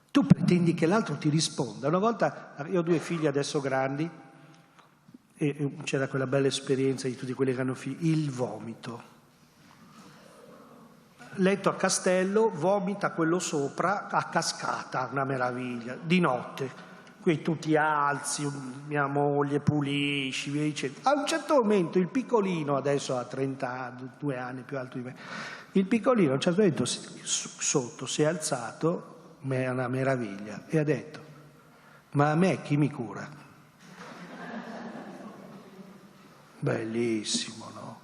Tu pretendi che l'altro ti risponda. Una volta, io ho 2 figli adesso grandi, e c'era quella bella esperienza di tutti quelli che hanno figli, il vomito. Letto a castello, vomita quello sopra, a cascata, una meraviglia, di notte. Qui tu ti alzi, mia moglie pulisci, via dicendo. A un certo momento il piccolino, adesso ha 32 anni, più alto di me, il piccolino a un certo momento sotto si è alzato, è una meraviglia, e ha detto: ma a me chi mi cura? Bellissimo, no?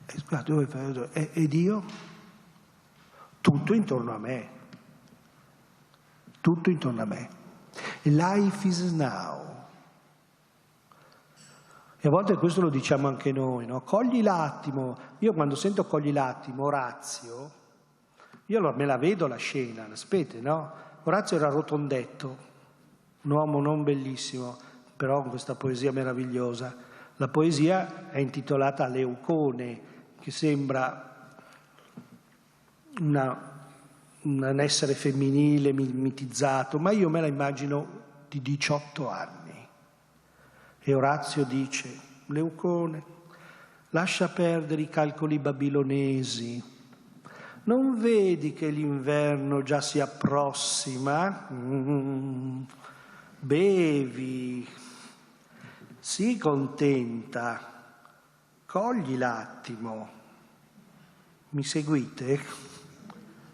E scusate, ed io? Tutto intorno a me. Tutto intorno a me. Life is now. E a volte questo lo diciamo anche noi, no? Cogli l'attimo. Io quando sento cogli l'attimo, Orazio, io allora me la vedo la scena, aspetta, no? Orazio era rotondetto, un uomo non bellissimo, però con questa poesia meravigliosa. La poesia è intitolata Leucone, che sembra un essere femminile mitizzato, ma io me la immagino di 18 anni. E Orazio dice: Leucone, lascia perdere i calcoli babilonesi, non vedi che l'inverno già si approssima? Bevi, sii contenta, cogli l'attimo. Mi seguite?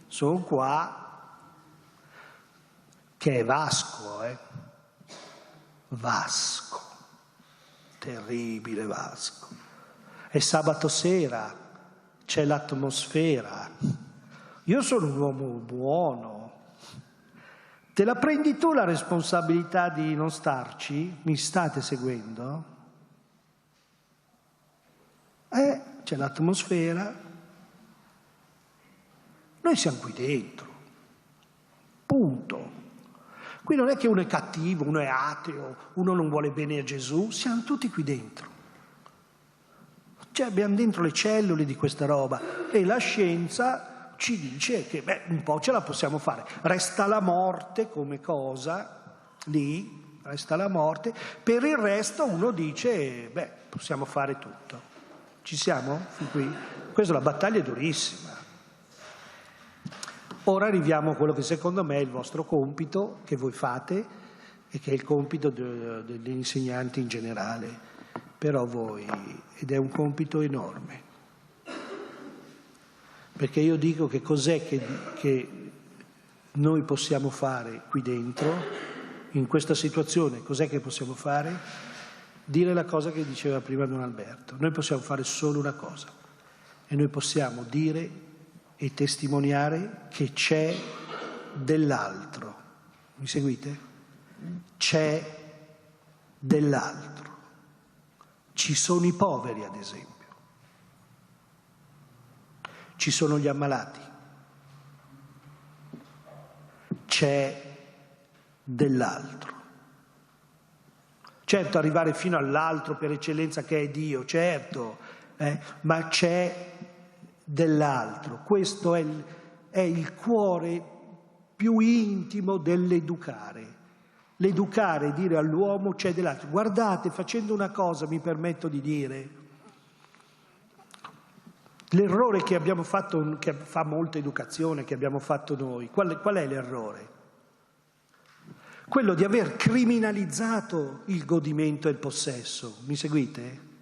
Sono qua, che è Vasco, Vasco, terribile Vasco. È sabato sera, c'è l'atmosfera. Io sono un uomo buono. Te la prendi tu la responsabilità di non starci? Mi state seguendo? C'è l'atmosfera. Noi siamo qui dentro. Punto. Qui non è che uno è cattivo, uno è ateo, uno non vuole bene a Gesù. Siamo tutti qui dentro. Cioè abbiamo dentro le cellule di questa roba e la scienza ci dice che un po' ce la possiamo fare. Resta la morte come cosa, lì, resta la morte. Per il resto uno dice, possiamo fare tutto. Ci siamo? Fin qui? Questa è la battaglia, è durissima. Ora arriviamo a quello che secondo me è il vostro compito, che voi fate e che è il compito degli insegnanti in generale, però voi, ed è un compito enorme. Perché io dico che cos'è che noi possiamo fare qui dentro, in questa situazione, cos'è che possiamo fare? Dire la cosa che diceva prima Don Alberto. Noi possiamo fare solo una cosa, e noi possiamo dire e testimoniare che c'è dell'altro. Mi seguite? C'è dell'altro. Ci sono i poveri, ad esempio. Ci sono gli ammalati. C'è dell'altro. Certo, arrivare fino all'altro per eccellenza che è Dio, certo, ma c'è dell'altro. Questo è il cuore più intimo dell'educare. L'educare, dire all'uomo c'è dell'altro. Guardate, facendo una cosa, mi permetto di dire, l'errore che abbiamo fatto, che fa molta educazione, che abbiamo fatto noi, qual è l'errore? Quello di aver criminalizzato il godimento e il possesso. Mi seguite?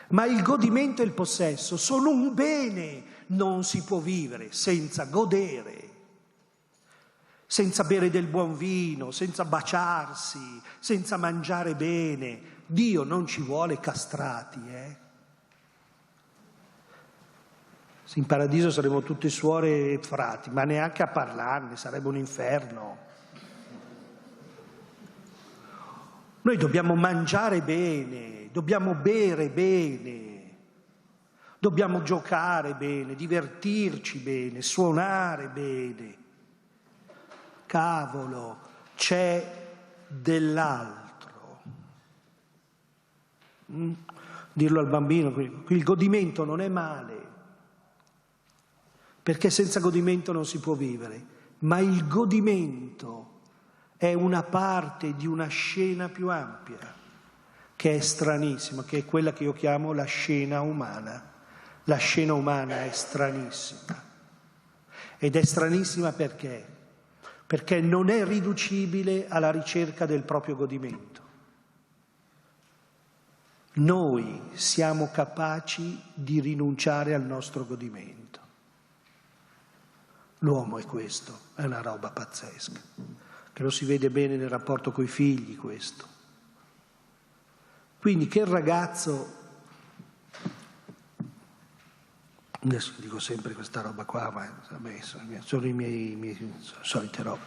Ma il godimento e il possesso sono un bene, non si può vivere senza godere, senza bere del buon vino, senza baciarsi, senza mangiare bene. Dio non ci vuole castrati, In paradiso saremo tutte suore e frati, ma neanche a parlarne, sarebbe un inferno. Noi dobbiamo mangiare bene, dobbiamo bere bene, dobbiamo giocare bene, divertirci bene, suonare bene. Cavolo, c'è dell'altro. Dirlo al bambino, il godimento non è male, perché senza godimento non si può vivere, ma il godimento è una parte di una scena più ampia, che è stranissima, che è quella che io chiamo la scena umana. La scena umana è stranissima. Ed è stranissima perché? Perché non è riducibile alla ricerca del proprio godimento. Noi siamo capaci di rinunciare al nostro godimento. L'uomo è questo, è una roba pazzesca. Che lo si vede bene nel rapporto coi figli, questo. Quindi che il ragazzo, adesso dico sempre questa roba qua, ma sono i miei solite robe,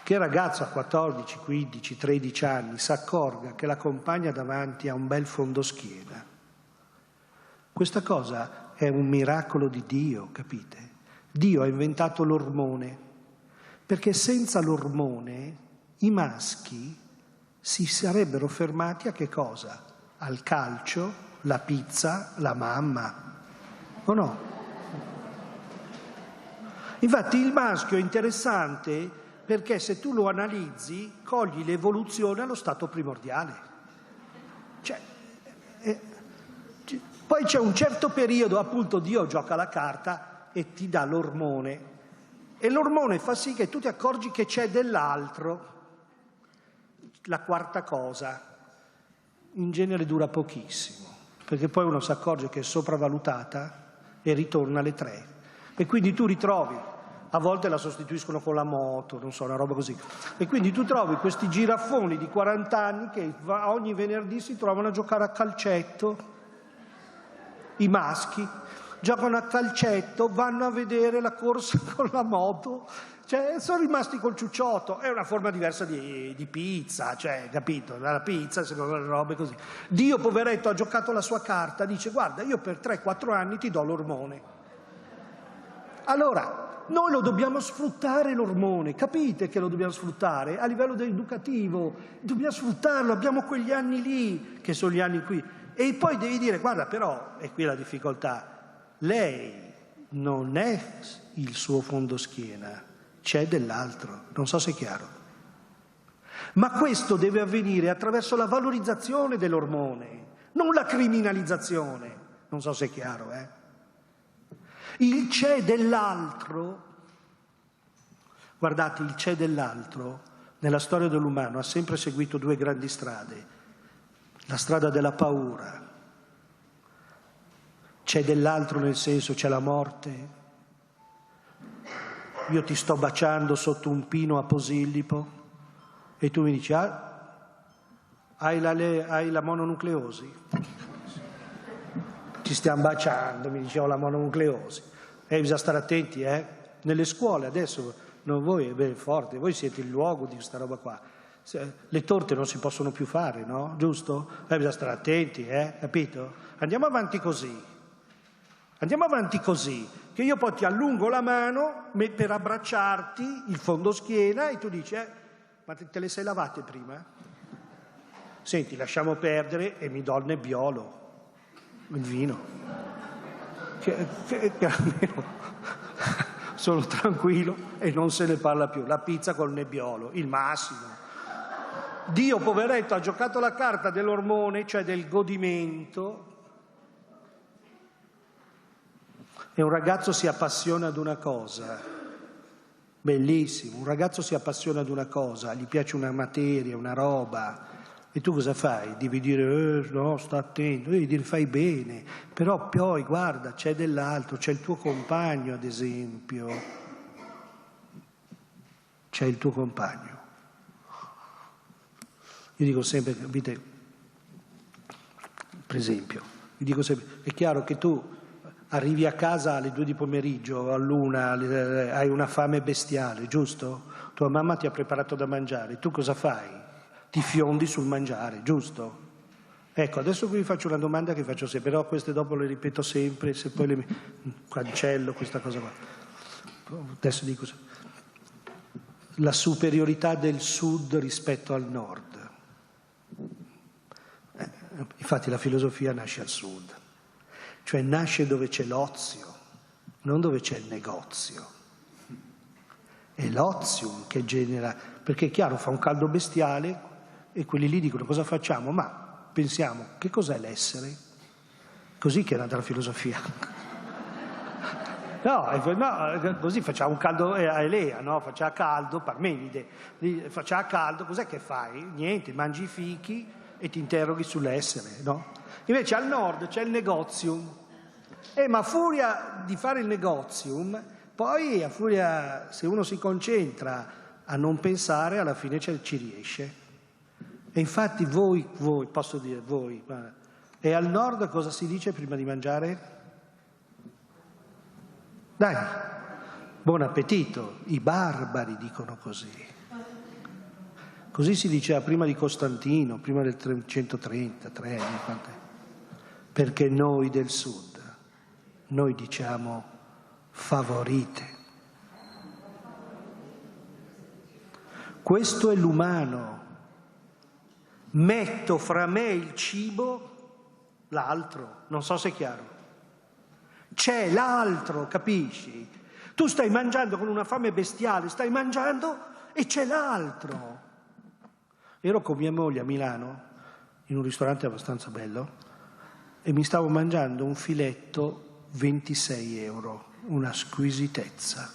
che il ragazzo a 14, 15, 13 anni si accorga che la compagna davanti ha un bel fondoschiena. Questa cosa è un miracolo di Dio, capite? Dio ha inventato l'ormone, perché senza l'ormone i maschi si sarebbero fermati a che cosa? al calcio, la pizza, la mamma, o no? Infatti il maschio è interessante perché se tu lo analizzi cogli l'evoluzione allo stato primordiale. Poi c'è un certo periodo, appunto, Dio gioca la carta e ti dà l'ormone. E l'ormone fa sì che tu ti accorgi che c'è dell'altro. La quarta cosa, in genere dura pochissimo, perché poi uno si accorge che è sopravvalutata e ritorna alle 3. E quindi tu ritrovi, a volte la sostituiscono con la moto, non so, una roba così. E quindi tu trovi questi girafoni di 40 anni che ogni venerdì si trovano a giocare a calcetto. I maschi giocano a calcetto, vanno a vedere la corsa con la moto, cioè sono rimasti col ciucciotto. È una forma diversa di pizza, cioè, capito? La pizza, secondo le robe così. Dio, poveretto, ha giocato la sua carta, dice: guarda, io per 3-4 anni ti do l'ormone. Allora, noi lo dobbiamo sfruttare l'ormone, capite che lo dobbiamo sfruttare a livello educativo, dobbiamo sfruttarlo, abbiamo quegli anni lì, che sono gli anni qui. E poi devi dire: guarda, però, e qui la difficoltà, lei non è il suo fondoschiena, c'è dell'altro, non so se è chiaro. Ma questo deve avvenire attraverso la valorizzazione dell'ormone, non la criminalizzazione, non so se è chiaro, Il c'è dell'altro, guardate, il c'è dell'altro nella storia dell'umano ha sempre seguito 2 grandi strade. La strada della paura. C'è dell'altro nel senso, c'è la morte. Io ti sto baciando sotto un pino a Posillipo e tu mi dici: hai la mononucleosi? Ci stiamo baciando, mi dice: ho la mononucleosi. Bisogna stare attenti, Nelle scuole adesso, non voi, forte, voi siete il luogo di questa roba qua. Le torte non si possono più fare, no? Giusto? Bisogna stare attenti, capito? Andiamo avanti così, che io poi ti allungo la mano per abbracciarti il fondoschiena e tu dici: ma te le sei lavate prima? Senti, lasciamo perdere e mi do il nebbiolo, il vino. Che almeno sono tranquillo e non se ne parla più. La pizza col nebbiolo, il massimo. Dio, poveretto, ha giocato la carta dell'ormone, cioè del godimento, e un ragazzo si appassiona ad una cosa, bellissimo, un ragazzo si appassiona ad una cosa, gli piace una materia, una roba, e tu cosa fai? Devi dire: no, sta attento, devi dire: fai bene, però poi guarda, c'è dell'altro, c'è il tuo compagno, ad esempio, c'è il tuo compagno. Io dico sempre, capite, per esempio, vi dico sempre, è chiaro che tu arrivi a casa alle 2 di pomeriggio, all'1, hai una fame bestiale, giusto? Tua mamma ti ha preparato da mangiare, tu cosa fai? Ti fiondi sul mangiare, giusto? Ecco, adesso vi faccio una domanda che faccio sempre, però queste dopo le ripeto sempre, se poi le cancello questa cosa qua. Adesso dico la superiorità del sud rispetto al nord. Infatti la filosofia nasce al sud, cioè nasce dove c'è l'ozio, non dove c'è il negozio. È l'ozium che genera, perché è chiaro, fa un caldo bestiale e quelli lì dicono: cosa facciamo? Ma pensiamo, che cos'è l'essere? Così che era dalla filosofia. No, così facciamo un caldo a Elea, no? Faceva caldo, Parmenide, faceva caldo, cos'è che fai? Niente, mangi i fichi e ti interroghi sull'essere, no? Invece al nord c'è il negozium, ma a furia di fare il negozium, poi a furia, se uno si concentra a non pensare, alla fine ci riesce. E infatti voi, posso dire voi, e al nord cosa si dice prima di mangiare? Dai, buon appetito, i barbari dicono così. Così si diceva prima di Costantino, prima del 333, perché noi del sud, noi diciamo favorite. Questo è l'umano. Metto fra me il cibo l'altro, non so se è chiaro. C'è l'altro, capisci? Tu stai mangiando con una fame bestiale, stai mangiando e c'è l'altro. Ero con mia moglie a Milano, in un ristorante abbastanza bello, e mi stavo mangiando un filetto 26 euro, una squisitezza.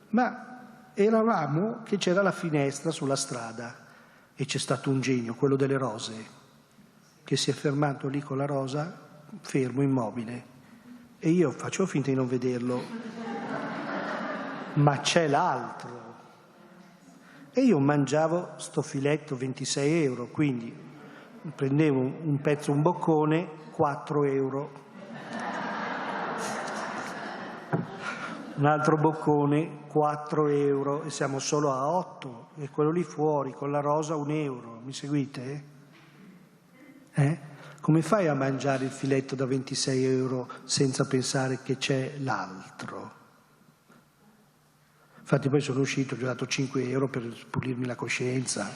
Ma eravamo che c'era la finestra sulla strada e c'è stato un genio, quello delle rose, che si è fermato lì con la rosa, fermo, immobile. E io facevo finta di non vederlo, ma c'è l'altro. E io mangiavo sto filetto 26 euro, quindi prendevo un pezzo, un boccone, 4 euro. Un altro boccone, 4 euro, e siamo solo a 8. E quello lì fuori, con la rosa, 1 euro. Mi seguite? Come fai a mangiare il filetto da 26 euro senza pensare che c'è l'altro? Infatti poi sono uscito, gli ho dato 5 euro per pulirmi la coscienza,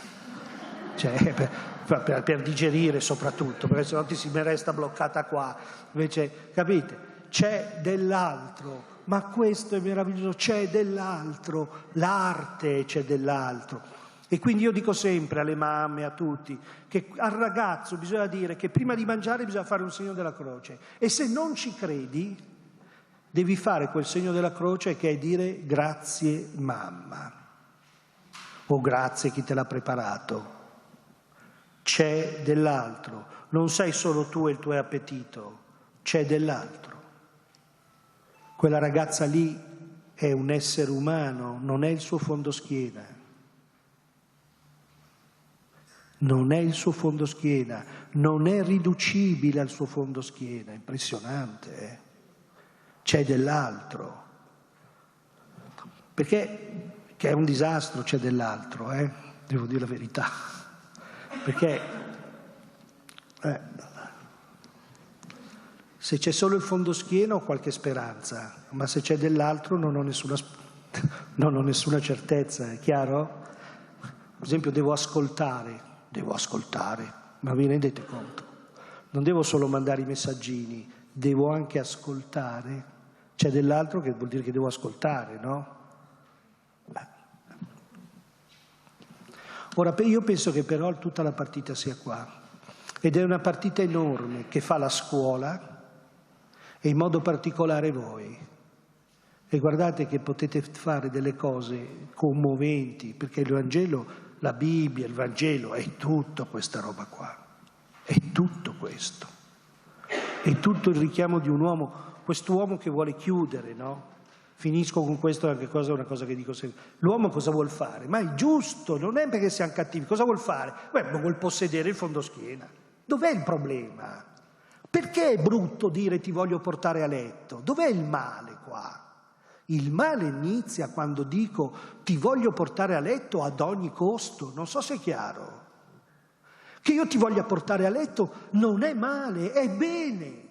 cioè per digerire soprattutto, perché sennò ti si mi resta bloccata qua. Invece, capite? C'è dell'altro, ma questo è meraviglioso, c'è dell'altro, l'arte c'è dell'altro. E quindi io dico sempre alle mamme, a tutti, che al ragazzo bisogna dire che prima di mangiare bisogna fare un segno della croce. E se non ci credi, devi fare quel segno della croce che è dire grazie mamma, o grazie chi te l'ha preparato. C'è dell'altro, non sei solo tu e il tuo appetito, c'è dell'altro. Quella ragazza lì è un essere umano, non è il suo fondoschiena. Non è il suo fondoschiena, non è riducibile al suo fondoschiena, impressionante, C'è dell'altro. Perché che è un disastro, c'è dell'altro, devo dire la verità. Perché se c'è solo il fondoschiena ho qualche speranza, ma se c'è dell'altro non ho nessuna certezza, è chiaro? Per esempio devo ascoltare, ma vi rendete conto? Non devo solo mandare i messaggini, devo anche ascoltare. C'è dell'altro che vuol dire che devo ascoltare, no? Ora, io penso che però tutta la partita sia qua, ed è una partita enorme che fa la scuola e in modo particolare voi. E guardate che potete fare delle cose commoventi, perché il Vangelo, la Bibbia, il Vangelo è tutta questa roba qua, è tutto questo, è tutto il richiamo di un uomo, quest'uomo che vuole chiudere, no? Finisco con questo, anche cosa, una cosa che dico sempre. L'uomo cosa vuol fare? Ma è giusto, non è perché siamo cattivi, cosa vuol fare? Vuol possedere il fondoschiena. Dov'è il problema? Perché è brutto dire ti voglio portare a letto? Dov'è il male qua? Il male inizia quando dico ti voglio portare a letto ad ogni costo, non so se è chiaro. Che io ti voglia portare a letto non è male, è bene.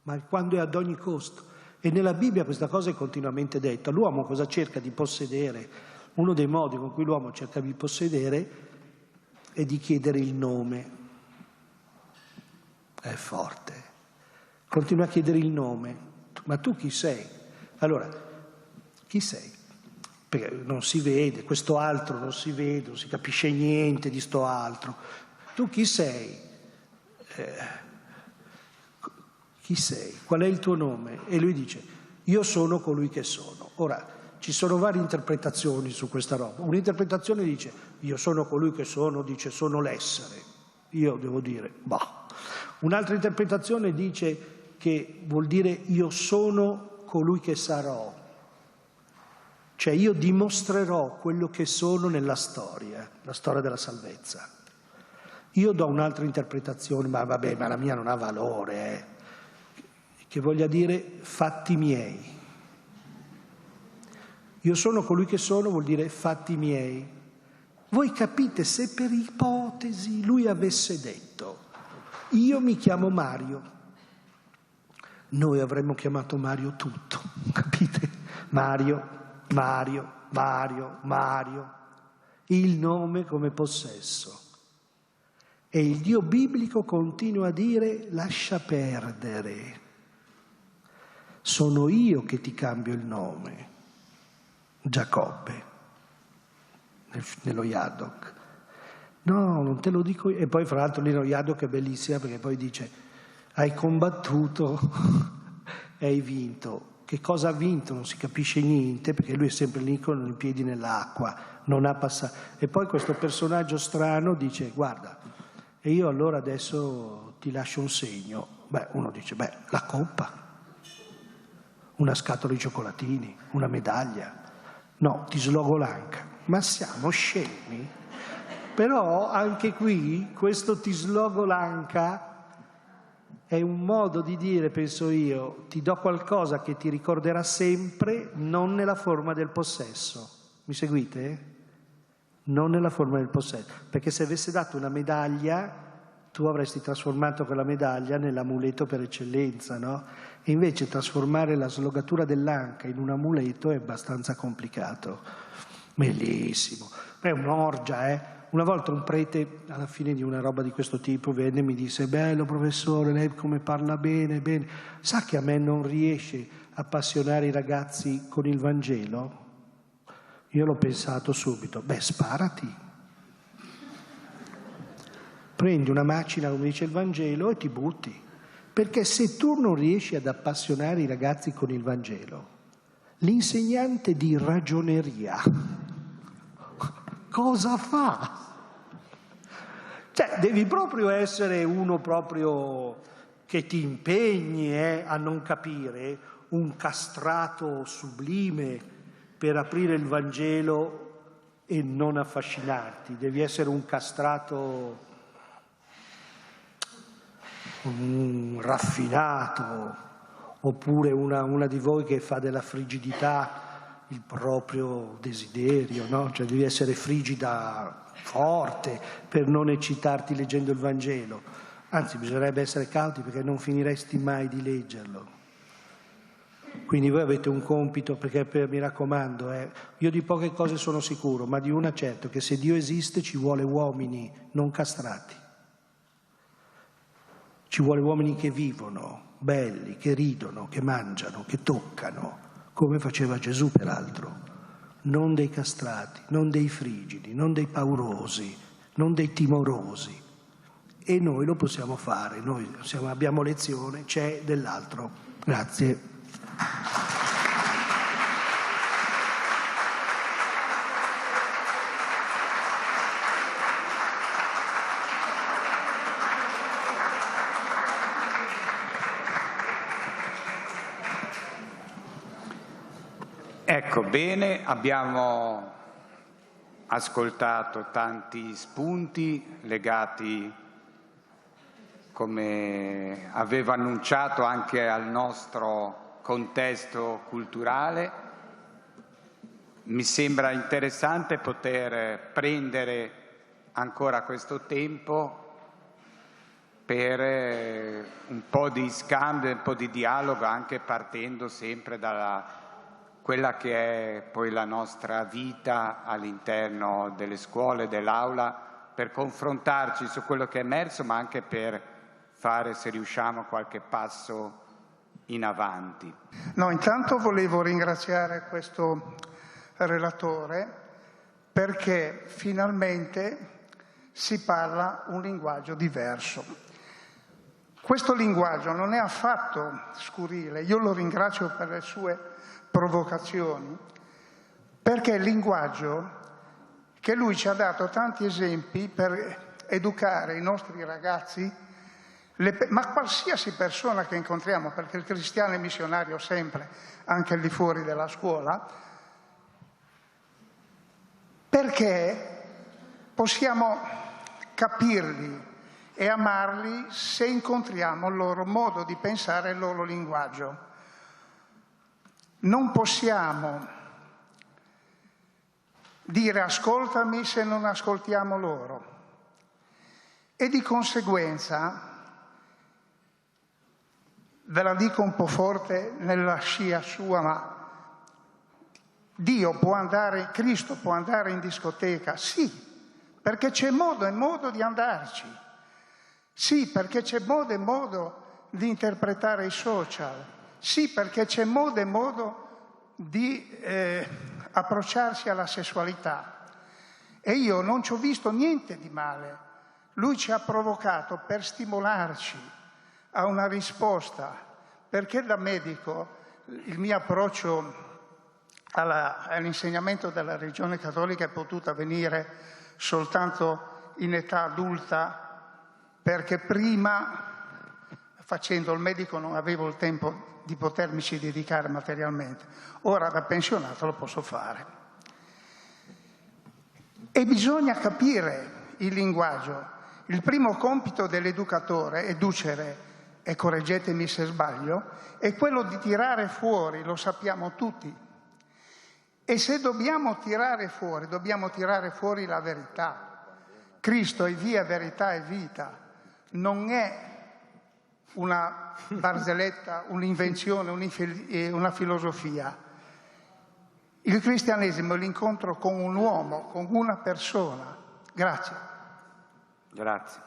Ma quando è ad ogni costo? E nella Bibbia questa cosa è continuamente detta. L'uomo cosa cerca di possedere? Uno dei modi con cui l'uomo cerca di possedere è di chiedere il nome. È forte. Continua a chiedere il nome. Ma tu chi sei? Allora, chi sei? Perché non si vede, questo altro non si vede, non si capisce niente di sto altro. Tu chi sei? Chi sei? Qual è il tuo nome? E lui dice, io sono colui che sono. Ora, ci sono varie interpretazioni su questa roba. Un'interpretazione dice, io sono colui che sono, dice, sono l'essere. Io devo dire, bah. Un'altra interpretazione dice che vuol dire, io sono colui che sarò. Cioè, io dimostrerò quello che sono nella storia, la storia della salvezza. Io do un'altra interpretazione, ma vabbè, ma la mia non ha valore, che voglia dire fatti miei. Io sono colui che sono vuol dire fatti miei. Voi capite, se per ipotesi lui avesse detto io mi chiamo Mario, noi avremmo chiamato Mario tutto, capite? Mario, Mario, Mario, Mario, il nome come possesso. E il Dio biblico continua a dire: lascia perdere, sono io che ti cambio il nome, Giacobbe, nello Yadok. No, non te lo dico io. E poi fra l'altro lì nello Yadok è bellissima, perché poi dice: hai combattuto e hai vinto. Che cosa ha vinto? Non si capisce niente, perché lui è sempre lì con i piedi nell'acqua, non ha passato. E poi questo personaggio strano dice: guarda, e io allora adesso ti lascio un segno. Beh, uno dice: beh, la coppa, una scatola di cioccolatini, una medaglia. No, ti slogo l'anca. Ma siamo scemi? Però anche qui questo ti slogo l'anca è un modo di dire, penso io: ti do qualcosa che ti ricorderà sempre, non nella forma del possesso. Mi seguite? Non nella forma del possesso. Perché se avesse dato una medaglia, tu avresti trasformato quella medaglia nell'amuleto per eccellenza, no? E invece trasformare la slogatura dell'anca in un amuleto è abbastanza complicato. Bellissimo. È un'orgia, eh? Una volta un prete, alla fine di una roba di questo tipo, venne e mi disse: bello professore, lei come parla bene, bene. Sa che a me non riesce a appassionare i ragazzi con il Vangelo? Io l'ho pensato subito: beh, sparati. Prendi una macina, come dice il Vangelo, e ti butti. Perché se tu non riesci ad appassionare i ragazzi con il Vangelo, l'insegnante di ragioneria cosa fa? Cioè, devi proprio essere uno proprio che ti impegni a non capire, un castrato sublime per aprire il Vangelo e non affascinarti. Devi essere un castrato raffinato, oppure una di voi che fa della frigidità il proprio desiderio, no? Cioè devi essere frigida, forte, per non eccitarti leggendo il Vangelo. Anzi, bisognerebbe essere cauti, perché non finiresti mai di leggerlo. Quindi voi avete un compito, perché mi raccomando, io di poche cose sono sicuro, ma di una certo, che se Dio esiste ci vuole uomini non castrati. Ci vuole uomini che vivono, belli, che ridono, che mangiano, che toccano, come faceva Gesù peraltro. Non dei castrati, non dei frigidi, non dei paurosi, non dei timorosi. E noi lo possiamo fare, noi abbiamo lezione, c'è dell'altro. Grazie. Ecco, bene, abbiamo ascoltato tanti spunti legati, come avevo annunciato, anche al nostro contesto culturale. Mi sembra interessante poter prendere ancora questo tempo per un po' di scambio, un po' di dialogo, anche partendo sempre dalla quella che è poi la nostra vita all'interno delle scuole, dell'aula, per confrontarci su quello che è emerso, ma anche per fare, se riusciamo, qualche passo in avanti. No, intanto volevo ringraziare questo relatore, perché finalmente si parla un linguaggio diverso. Questo linguaggio non è affatto scurile, io lo ringrazio per le sue provocazioni, perché è il linguaggio che lui ci ha dato tanti esempi per educare i nostri ragazzi, ma qualsiasi persona che incontriamo, perché il cristiano è missionario sempre, anche al di fuori della scuola, perché possiamo capirli e amarli se incontriamo il loro modo di pensare e il loro linguaggio. Non possiamo dire ascoltami se non ascoltiamo loro. E di conseguenza, ve la dico un po' forte nella scia sua, ma Cristo può andare in discoteca? Sì, perché c'è modo e modo di andarci. Sì, perché c'è modo e modo di interpretare i social. Sì, perché c'è modo e modo di approcciarsi alla sessualità. E io non ci ho visto niente di male. Lui ci ha provocato per stimolarci a una risposta, perché da medico il mio approccio all'insegnamento della religione cattolica è potuto avvenire soltanto in età adulta, perché prima, facendo il medico, non avevo il tempo di potermici dedicare materialmente. Ora da pensionato lo posso fare. E bisogna capire il linguaggio. Il primo compito dell'educatore, educere, e correggetemi se sbaglio, è quello di tirare fuori, lo sappiamo tutti. E se dobbiamo tirare fuori la verità. Cristo è via, verità e vita. Non è una barzelletta, un'invenzione, una filosofia. Il cristianesimo è l'incontro con un uomo, con una persona. Grazie. Grazie.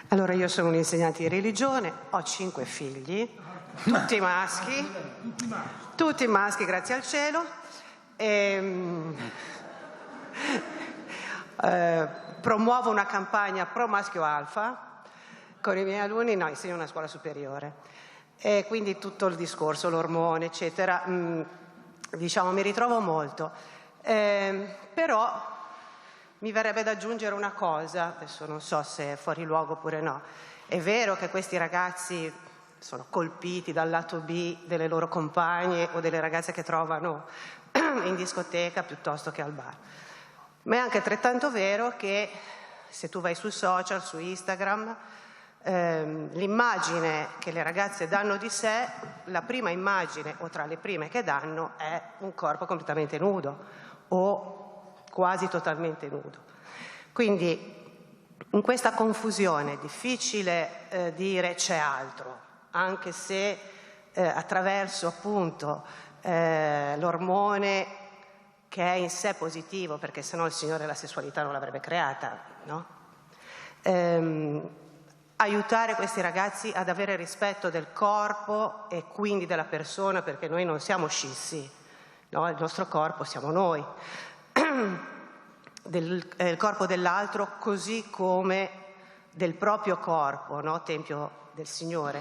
Allora, io sono un'insegnante di religione, ho 5 figli, tutti maschi, grazie al cielo. Promuovo una campagna pro maschio alfa con i miei alunni, no, insegno una scuola superiore, e quindi tutto il discorso, l'ormone, eccetera, diciamo, mi ritrovo molto. Però mi verrebbe da aggiungere una cosa, adesso non so se è fuori luogo oppure no. È vero che questi ragazzi sono colpiti dal lato B delle loro compagne o delle ragazze che trovano in discoteca piuttosto che al bar. Ma è anche altrettanto vero che se tu vai sul social, su Instagram, l'immagine che le ragazze danno di sé, la prima immagine o tra le prime che danno è un corpo completamente nudo o quasi totalmente nudo. Quindi in questa confusione è difficile dire c'è altro, anche se attraverso appunto l'ormone che è in sé positivo, perché sennò il Signore la sessualità non l'avrebbe creata, no? Aiutare questi ragazzi ad avere rispetto del corpo e quindi della persona, perché noi non siamo scissi, no? Il nostro corpo siamo noi. Del corpo dell'altro così come del proprio corpo, no? Tempio del Signore.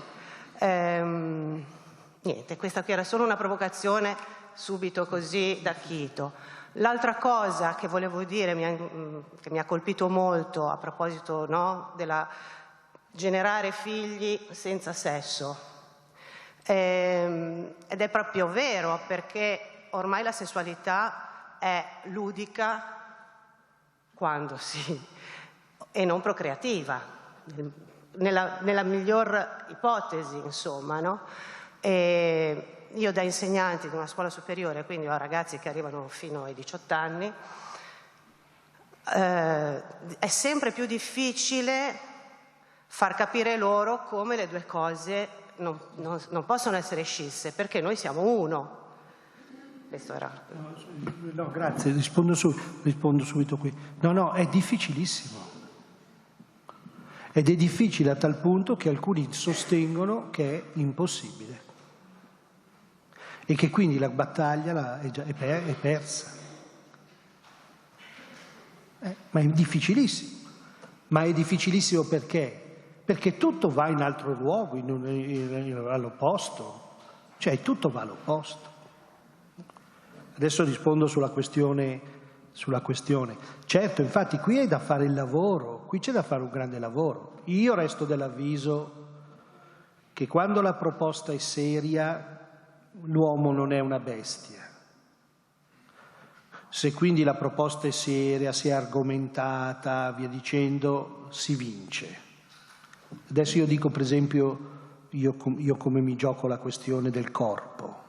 Niente, questa qui era solo una provocazione subito così da chito. L'altra cosa che volevo dire, che mi ha colpito molto a proposito, no? Della generare figli senza sesso, ed è proprio vero, perché ormai la sessualità è ludica quando sì, e non procreativa, nella miglior ipotesi, insomma, no? E io da insegnante di una scuola superiore, quindi ho ragazzi che arrivano fino ai 18 anni, è sempre più difficile far capire loro come le due cose non possono essere scisse, perché noi siamo uno. Questo era. No, grazie, rispondo subito qui. No, è difficilissimo. Ed è difficile a tal punto che alcuni sostengono che è impossibile e che quindi la battaglia è persa. Ma è difficilissimo. Ma è difficilissimo perché? Perché tutto va in altro luogo, all'opposto. Cioè tutto va all'opposto. Adesso rispondo sulla questione. Certo, infatti qui è da fare il lavoro, qui c'è da fare un grande lavoro. Io resto dell'avviso che quando la proposta è seria, l'uomo non è una bestia. Se quindi la proposta è seria, si è argomentata, via dicendo, si vince. Adesso io dico, per esempio, io come mi gioco la questione del corpo.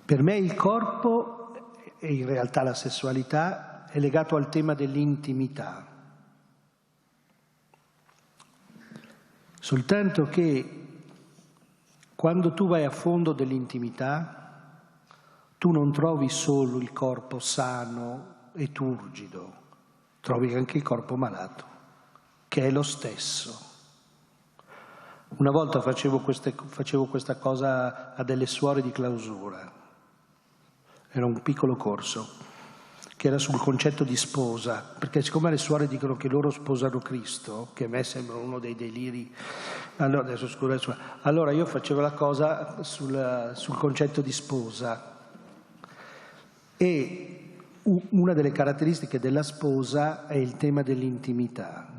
Per me il corpo, e in realtà la sessualità, è legato al tema dell'intimità. Soltanto che quando tu vai a fondo dell'intimità, tu non trovi solo il corpo sano e turgido, trovi anche il corpo malato. che è lo stesso. Una volta facevo questa cosa a delle suore di clausura, era un piccolo corso, che era sul concetto di sposa, perché siccome le suore dicono che loro sposano Cristo, che a me sembra uno dei deliri, allora io facevo la cosa sul concetto di sposa, e una delle caratteristiche della sposa è il tema dell'intimità.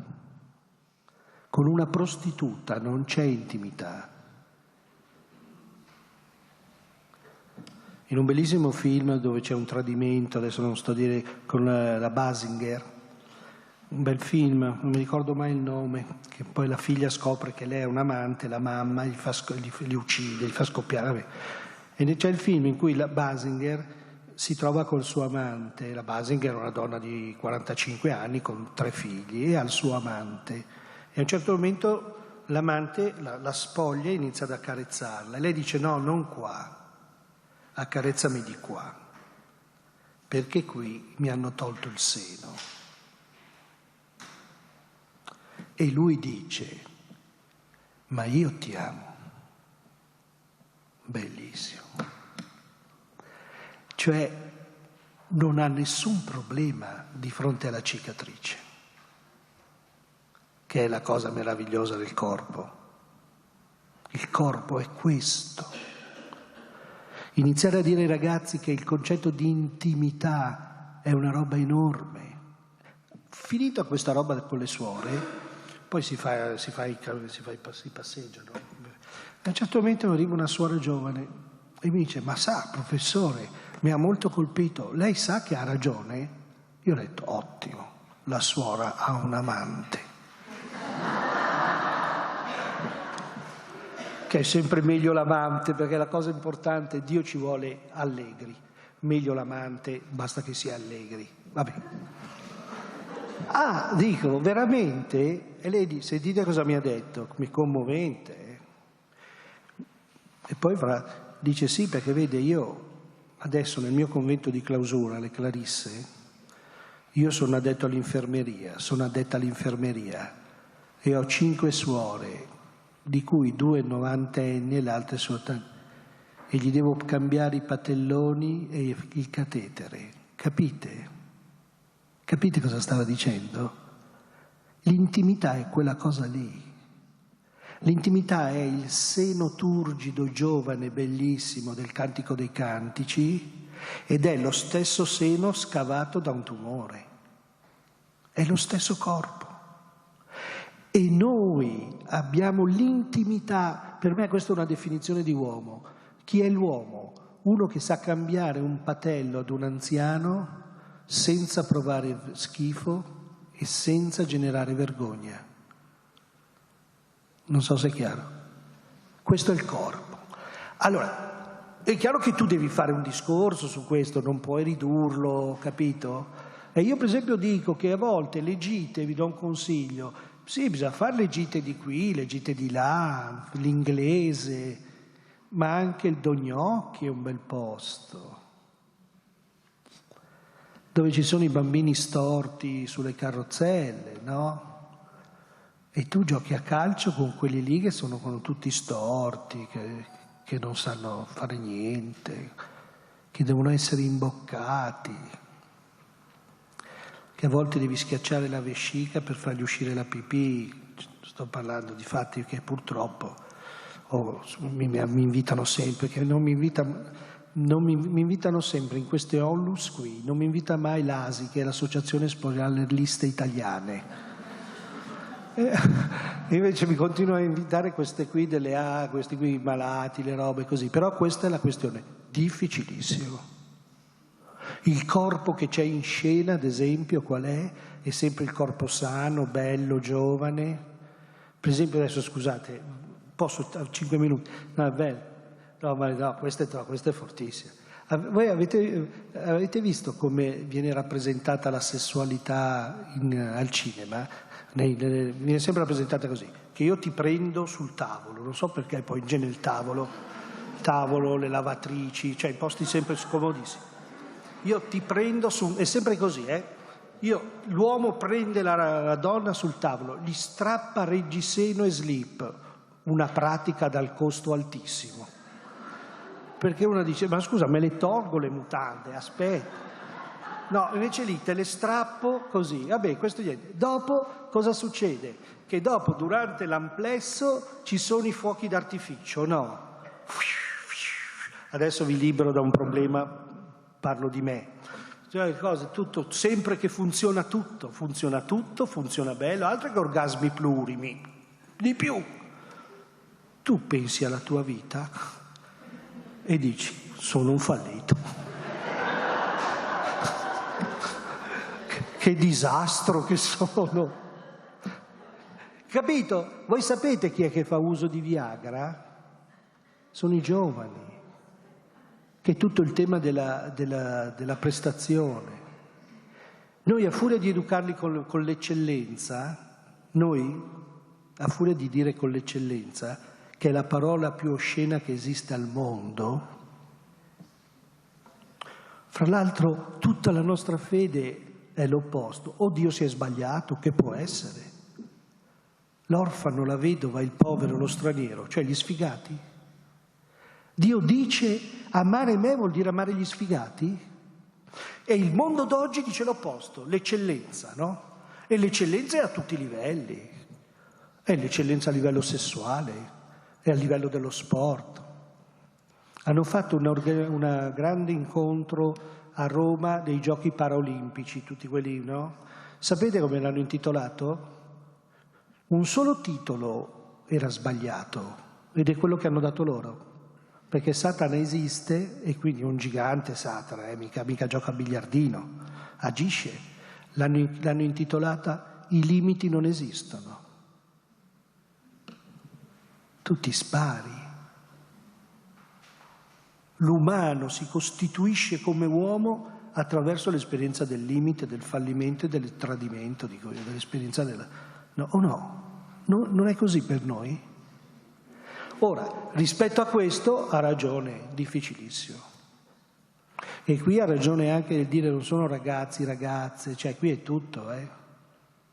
Con una prostituta non c'è intimità. In un bellissimo film dove c'è un tradimento, adesso non sto a dire, con la Basinger, un bel film, non mi ricordo mai il nome, che poi la figlia scopre che lei è un amante, la mamma li uccide, li fa scoppiare. Vabbè. E c'è il film in cui la Basinger si trova col suo amante. La Basinger è una donna di 45 anni con 3 figli e ha il suo amante. E a un certo momento l'amante la spoglia e inizia ad accarezzarla. E lei dice: no, non qua, accarezzami di qua, perché qui mi hanno tolto il seno. E lui dice: ma io ti amo. Bellissimo. Cioè non ha nessun problema di fronte alla cicatrice, che è la cosa meravigliosa del corpo. Il corpo è questo. Iniziare a dire ai ragazzi che il concetto di intimità è una roba enorme. Finita questa roba con le suore, poi si passeggiano. A un certo momento arriva una suora giovane e mi dice: ma sa, professore, mi ha molto colpito, lei sa che ha ragione? Io ho detto: ottimo, la suora ha un amante. Che è sempre meglio l'amante, perché la cosa importante, Dio ci vuole allegri, meglio l'amante, basta che sia allegri. Vabbè. Ah, dico, veramente? E lei dice: sentite cosa mi ha detto, mi commovente. E poi dice: sì, perché vede, io adesso nel mio convento di clausura, le Clarisse, io sono addetta all'infermeria e ho 5 suore, di cui 2 novantenni e le altre e gli devo cambiare i patelloni e il catetere. Capite? Capite cosa stava dicendo? L'intimità è quella cosa lì. L'intimità è il seno turgido, giovane, bellissimo del Cantico dei Cantici, ed è lo stesso seno scavato da un tumore. È lo stesso corpo. E noi abbiamo l'intimità. Per me questa è una definizione di uomo. Chi è l'uomo? Uno che sa cambiare un patello ad un anziano senza provare schifo e senza generare vergogna. Non so se è chiaro. Questo è il corpo. Allora, è chiaro che tu devi fare un discorso su questo, non puoi ridurlo, capito? E io per esempio dico che a volte le gite, vi do un consiglio, sì, bisogna fare le gite di qui, le gite di là, l'inglese, ma anche il Dognocchi è un bel posto, dove ci sono i bambini storti sulle carrozzelle, no? E tu giochi a calcio con quelli lì che sono tutti storti, che non sanno fare niente, che devono essere imboccati, che a volte devi schiacciare la vescica per fargli uscire la pipì. Sto parlando di fatti che purtroppo mi invitano sempre, che mi invitano sempre in queste onlus qui, non mi invita mai l'ASI, che è l'Associazione Spogliarelliste Italiane. E invece mi continuano a invitare queste qui delle questi qui malati, le robe così. Però questa è la questione, difficilissimo. Il corpo che c'è in scena, ad esempio, qual è? È sempre il corpo sano, bello, giovane. Per esempio adesso, scusate, posso 5 minuti? No, è bello. No, questa è fortissima. Voi avete visto come viene rappresentata la sessualità al cinema? Viene sempre rappresentata così, che io ti prendo sul tavolo, non so perché, poi in genere il tavolo, le lavatrici, cioè i posti sempre scomodissimi. Io ti prendo è sempre così, L'uomo prende la donna sul tavolo, gli strappa reggiseno e slip, una pratica dal costo altissimo. Perché una dice, ma scusa, me le tolgo le mutande, aspetta. No, invece lì te le strappo così. Vabbè, questo niente. Dopo cosa succede? Che dopo, durante l'amplesso, ci sono i fuochi d'artificio, no? Adesso vi libero da un problema, parlo di me. Cioè, tutto, sempre che funziona tutto, funziona bello, altro che orgasmi plurimi, di più. Tu pensi alla tua vita e dici, sono un fallito. Che disastro che sono. Capito? Voi sapete chi è che fa uso di Viagra? Sono i giovani. Che è tutto il tema della prestazione. Noi a furia di educarli con l'eccellenza, noi a furia di dire con l'eccellenza, che è la parola più oscena che esiste al mondo, fra l'altro tutta la nostra fede è l'opposto. O Dio si è sbagliato, che può essere? L'orfano, la vedova, il povero, lo straniero, cioè gli sfigati? Dio dice amare me vuol dire amare gli sfigati? E il mondo d'oggi dice l'opposto, l'eccellenza, no? E l'eccellenza è a tutti i livelli. È l'eccellenza a livello sessuale, è a livello dello sport. Hanno fatto un grande incontro a Roma dei Giochi Paraolimpici, tutti quelli, no? Sapete come l'hanno intitolato? Un solo titolo era sbagliato, ed è quello che hanno dato loro. Perché Satana esiste e quindi è un gigante Satana, mica gioca a biliardino, agisce. L'hanno intitolata I limiti non esistono. Tu ti spari. L'umano si costituisce come uomo attraverso l'esperienza del limite, del fallimento e del tradimento, dell'esperienza della... No, o no? Non è così per noi? Ora, rispetto a questo ha ragione, difficilissimo. E qui ha ragione anche nel dire non sono ragazzi, ragazze, cioè qui è tutto,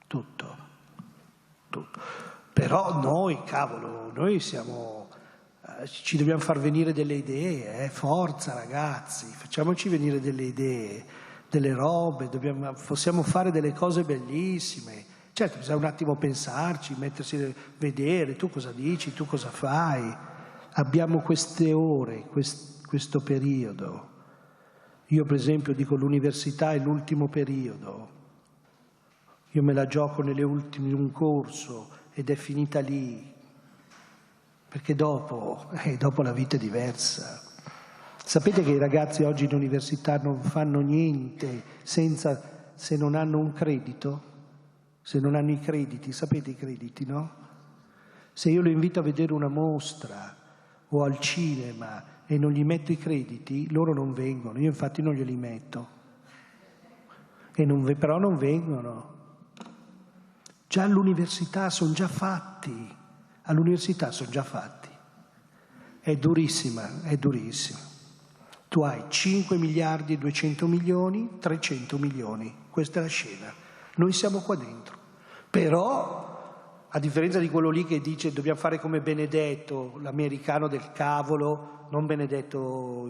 tutto. Però noi, cavolo, noi siamo, ci dobbiamo far venire delle idee, forza ragazzi, facciamoci venire delle idee, delle robe, possiamo fare delle cose bellissime. Certo, bisogna un attimo pensarci, mettersi a vedere, tu cosa dici, tu cosa fai. Abbiamo queste ore, questo periodo. Io per esempio dico l'università è l'ultimo periodo. Io me la gioco nelle ultime, in un corso ed è finita lì. Perché dopo la vita è diversa. Sapete che i ragazzi oggi in università non fanno niente se non hanno un credito? Se non hanno i crediti, sapete i crediti, no? Se io lo invito a vedere una mostra o al cinema e non gli metto i crediti, loro non vengono. Io infatti non glieli metto. Però non vengono. Già all'università sono già fatti. All'università sono già fatti. È durissima, è durissima. Tu hai 5 miliardi e 200 milioni, 300 milioni. Questa è la scena. Noi siamo qua dentro. Però, a differenza di quello lì che dice dobbiamo fare come Benedetto, l'americano del cavolo, non Benedetto,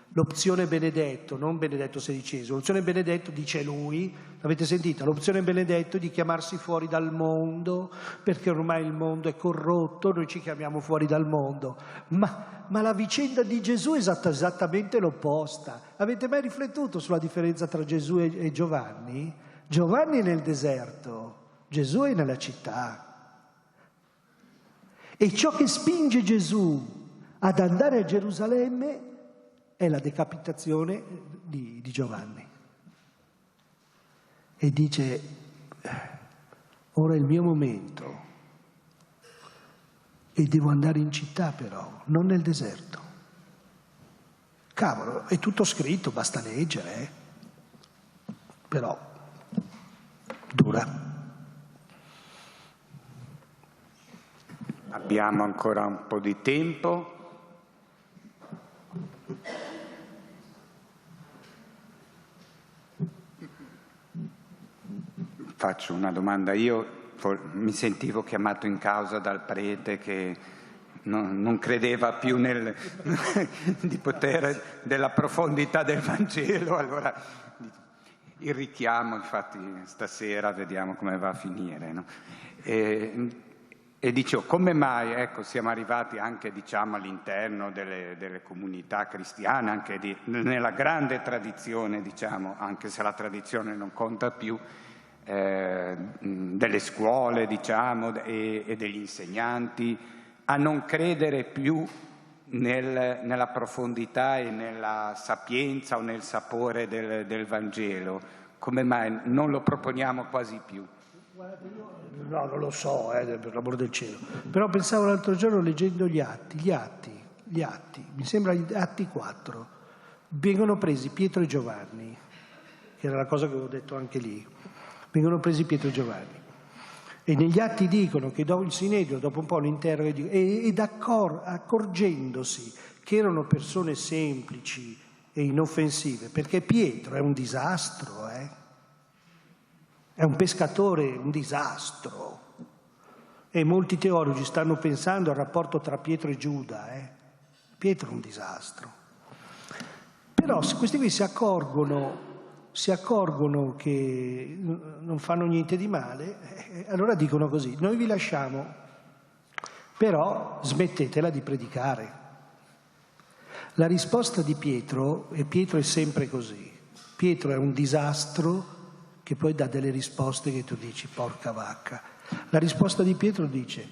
l'opzione Benedetto, non Benedetto XVI, l'opzione Benedetto dice lui, l'avete sentita? L'opzione Benedetto è di chiamarsi fuori dal mondo, perché ormai il mondo è corrotto, noi ci chiamiamo fuori dal mondo. Ma la vicenda di Gesù è esattamente l'opposta. Avete mai riflettuto sulla differenza tra Gesù e Giovanni? Giovanni è nel deserto, Gesù è nella città. E ciò che spinge Gesù ad andare a Gerusalemme è la decapitazione di Giovanni. E dice, ora è il mio momento e devo andare in città però, non nel deserto. Cavolo, è tutto scritto, basta leggere, però dura. Abbiamo ancora un po' di tempo. faccio una domanda. Io mi sentivo chiamato in causa dal prete che non credeva più di potere, della profondità del Vangelo, allora il richiamo, infatti stasera vediamo come va a finire, no? E dicevo, come mai, ecco, siamo arrivati anche, diciamo, all'interno delle comunità cristiane, anche nella grande tradizione, diciamo, anche se la tradizione non conta più, delle scuole, diciamo, e degli insegnanti, a non credere più nella profondità e nella sapienza o nel sapore del Vangelo. Come mai non lo proponiamo quasi più? No, non lo so, per l'amor del cielo. Però pensavo l'altro giorno leggendo gli atti, mi sembra gli Atti 4, vengono presi Pietro e Giovanni, che era la cosa che avevo detto anche lì, vengono presi Pietro e Giovanni. E negli atti dicono che dopo il Sinedrio, dopo un po' lo interroga ed accorgendosi che erano persone semplici e inoffensive, perché Pietro è un disastro, è un pescatore, un disastro. E molti teologi stanno pensando al rapporto tra Pietro e Giuda, Pietro è un disastro. Però se questi qui si accorgono che non fanno niente di male, allora dicono così: noi vi lasciamo, però smettetela di predicare. La risposta di Pietro, e Pietro è sempre così, Pietro è un disastro che poi dà delle risposte che tu dici porca vacca. La risposta di Pietro dice,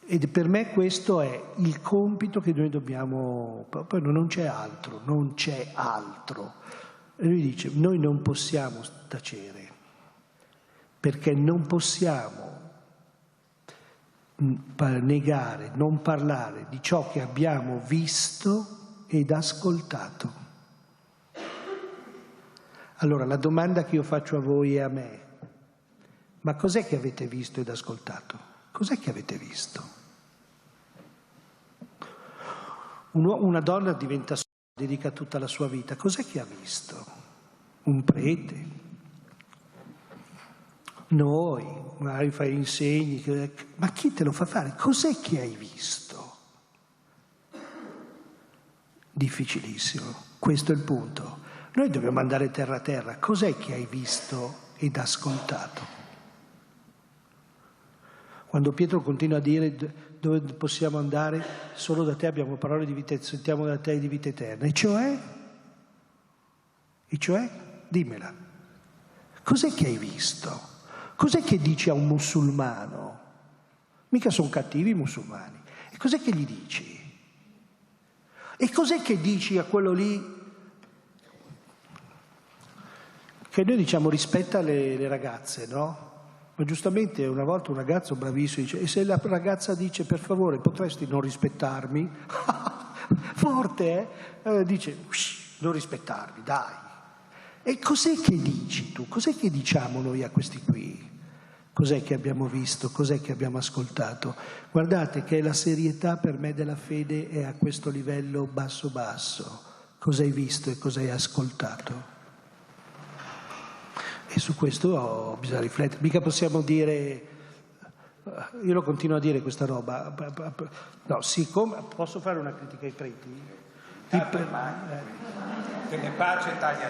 ed per me questo è il compito che noi dobbiamo, poi non c'è altro. E lui dice, noi non possiamo tacere, perché non possiamo negare, non parlare di ciò che abbiamo visto ed ascoltato. Allora la domanda che io faccio a voi e a me, ma cos'è che avete visto ed ascoltato? Cos'è che avete visto? Una donna diventa sola, dedica tutta la sua vita, cos'è che ha visto? Un prete? Noi, magari fai insegni, ma chi te lo fa fare? Cos'è che hai visto? Difficilissimo, questo è il punto. Noi dobbiamo andare terra a terra. Cos'è che hai visto ed ascoltato? Quando Pietro continua a dire dove possiamo andare, solo da te abbiamo parole di vita, sentiamo da te di vita eterna. E cioè? Dimmela. Cos'è che hai visto? Cos'è che dici a un musulmano? Mica sono cattivi i musulmani. E cos'è che gli dici? E cos'è che dici a quello lì? Che noi diciamo rispetta le ragazze, no? Ma giustamente una volta un ragazzo bravissimo dice, e se la ragazza dice per favore potresti non rispettarmi? Forte, dice non rispettarmi, dai. E cos'è che dici tu? Cos'è che diciamo noi a questi qui? Cos'è che abbiamo visto? Cos'è che abbiamo ascoltato? Guardate che la serietà per me della fede è a questo livello basso. Cosa hai visto e cosa hai ascoltato? E su questo bisogna riflettere. Mica possiamo dire, io lo continuo a dire questa roba, no, siccome posso fare una critica ai preti? Che ne pace taglia.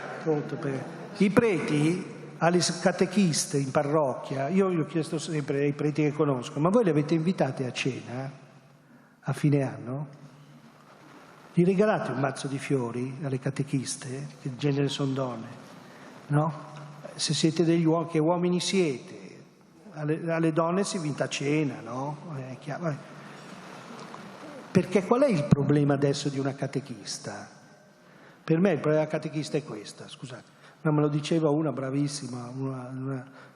I preti alle catechiste in parrocchia, io gli ho chiesto sempre ai preti che conosco, ma voi li avete invitate a cena a fine anno? Gli regalate un mazzo di fiori alle catechiste, che in genere sono donne, no? Se siete degli uomini, che uomini siete? Alle donne si invita a cena, no? È chiaro. Perché qual è il problema adesso di una catechista? Per me il problema della catechista è questa, scusate. Ma me lo diceva una bravissima,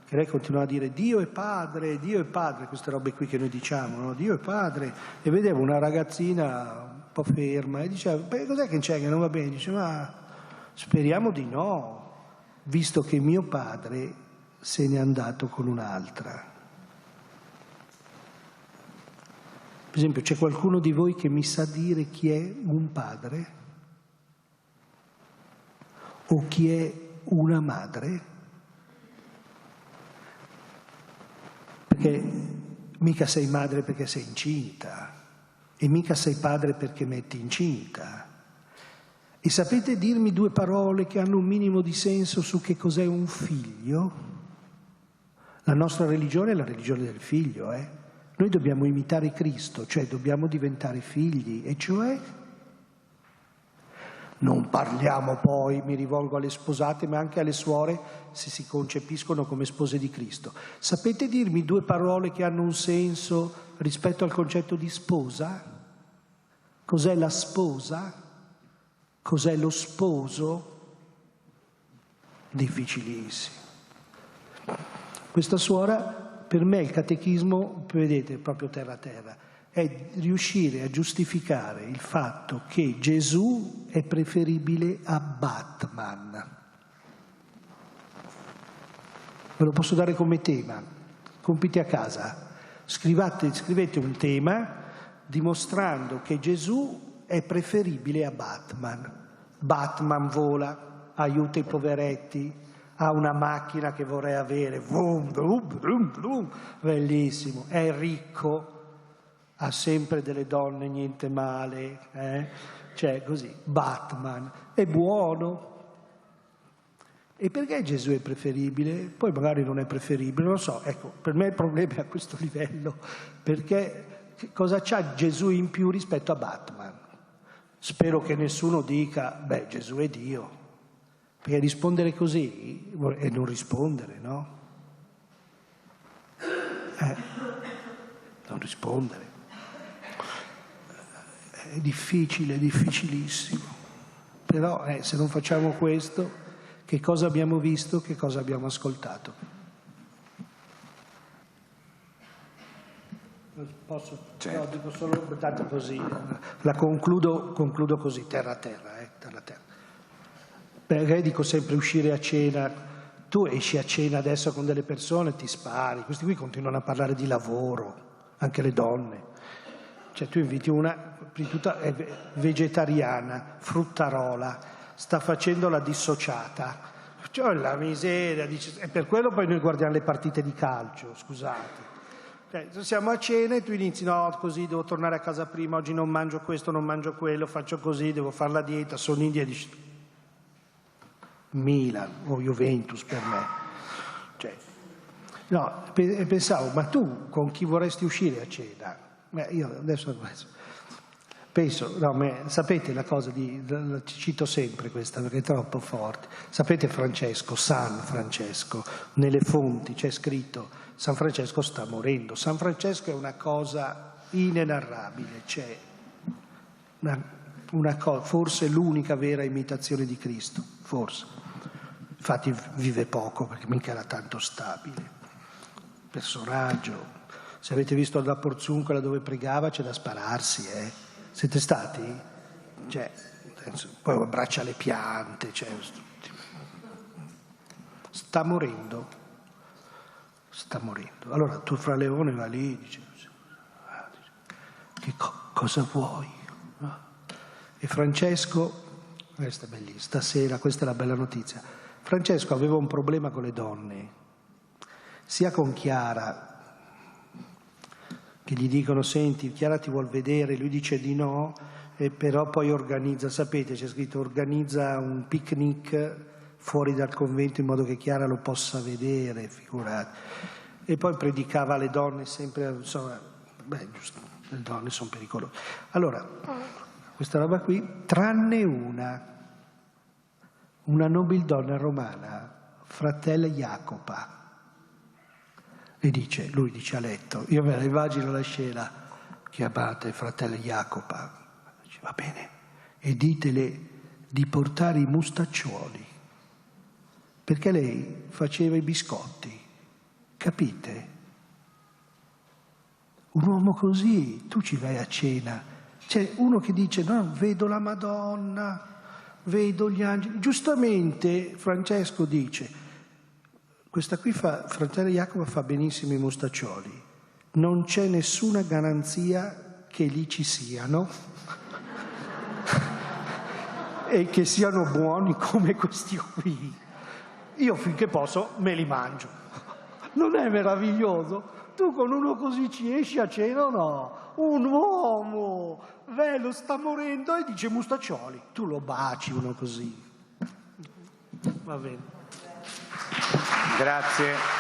che lei continuava a dire Dio è padre, queste robe qui che noi diciamo, no? Dio è padre. E vedevo una ragazzina un po' ferma e diceva, cos'è che c'è che non va bene? Dice, ma speriamo di no, visto che mio padre se n'è andato con un'altra. Per esempio, c'è qualcuno di voi che mi sa dire chi è un padre? O chi è una madre? Perché mica sei madre perché sei incinta, e mica sei padre perché metti incinta. E sapete dirmi 2 parole che hanno un minimo di senso su che cos'è un figlio? La nostra religione è la religione del figlio, Noi dobbiamo imitare Cristo, cioè dobbiamo diventare figli, e cioè non parliamo poi, mi rivolgo alle sposate, ma anche alle suore, se si concepiscono come spose di Cristo. Sapete dirmi 2 parole che hanno un senso rispetto al concetto di sposa? Cos'è la sposa? Cos'è lo sposo? Difficilissimo. Questa suora, per me il catechismo, vedete, è proprio terra, è riuscire a giustificare il fatto che Gesù è preferibile a Batman. Ve lo posso dare come tema, compiti a casa. Scrivete un tema dimostrando che Gesù è preferibile a Batman. Batman vola, aiuta i poveretti, ha una macchina che vorrei avere, vroom, vroom, vroom, vroom, bellissimo, è ricco, ha sempre delle donne, niente male, cioè così, Batman, è buono. E perché Gesù è preferibile? Poi magari non è preferibile, non lo so, ecco, per me il problema è a questo livello, perché cosa c'ha Gesù in più rispetto a Batman? Spero che nessuno dica, beh, Gesù è Dio, perché rispondere così è non rispondere, no? Non rispondere. È difficile, difficilissimo. Però se non facciamo questo, che cosa abbiamo visto, che cosa abbiamo ascoltato? Posso? Certo. No, dico solo tanto così, la concludo così, terra. Perché dico sempre uscire a cena, tu esci a cena adesso con delle persone, ti spari, questi qui continuano a parlare di lavoro, anche le donne. Cioè tu inviti una, prima di tutto è vegetariana, fruttarola, sta facendo la dissociata, cioè la miseria, dice, e per quello poi noi guardiamo le partite di calcio, scusate. Siamo a cena e tu inizi, no, così devo tornare a casa prima, oggi non mangio questo, non mangio quello, faccio così, devo fare la dieta, sono in dieta, dici, Milan o Juventus per me. Cioè, no, pensavo, ma tu con chi vorresti uscire a cena? Io adesso penso, no, sapete la cosa ci cito sempre questa perché è troppo forte. Sapete San Francesco, nelle fonti c'è scritto San Francesco sta morendo. San Francesco è una cosa inenarrabile, c'è una cosa, forse l'unica vera imitazione di Cristo, forse. Infatti vive poco perché mica era tanto stabile. Personaggio. Se avete visto la Porzuncola dove pregava c'è da spararsi, Siete stati? Cioè, poi abbraccia le piante, cioè, sta morendo. Allora tu fra Leone va lì e dice, cosa vuoi? No? E Francesco, questa è bellissima, stasera, questa è la bella notizia, Francesco aveva un problema con le donne, sia con Chiara, che gli dicono, senti, Chiara ti vuol vedere, lui dice di no, però poi organizza, sapete, c'è scritto, organizza un picnic fuori dal convento in modo che Chiara lo possa vedere, figurati. E poi predicava alle donne sempre, insomma, giusto, le donne sono pericolose. Allora, questa roba qui, tranne una nobildonna romana, fratella Jacopa, e lui dice a letto, io me la immagino la scena, chiamate fratello Jacopa, dice, va bene, e ditele di portare i mustacciuoli, perché lei faceva i biscotti, capite? Un uomo così, tu ci vai a cena, c'è uno che dice, no, vedo la Madonna, vedo gli angeli, giustamente Francesco dice, questa qui fratello Jacopo fa benissimo i mustaccioli, non c'è nessuna garanzia che lì ci siano e che siano buoni come questi qui. Io finché posso me li mangio. Non è meraviglioso? Tu con uno così ci esci a cena o no? Un uomo, Velo sta morendo e dice Mustaccioli. Tu lo baci uno così. Va bene. Grazie.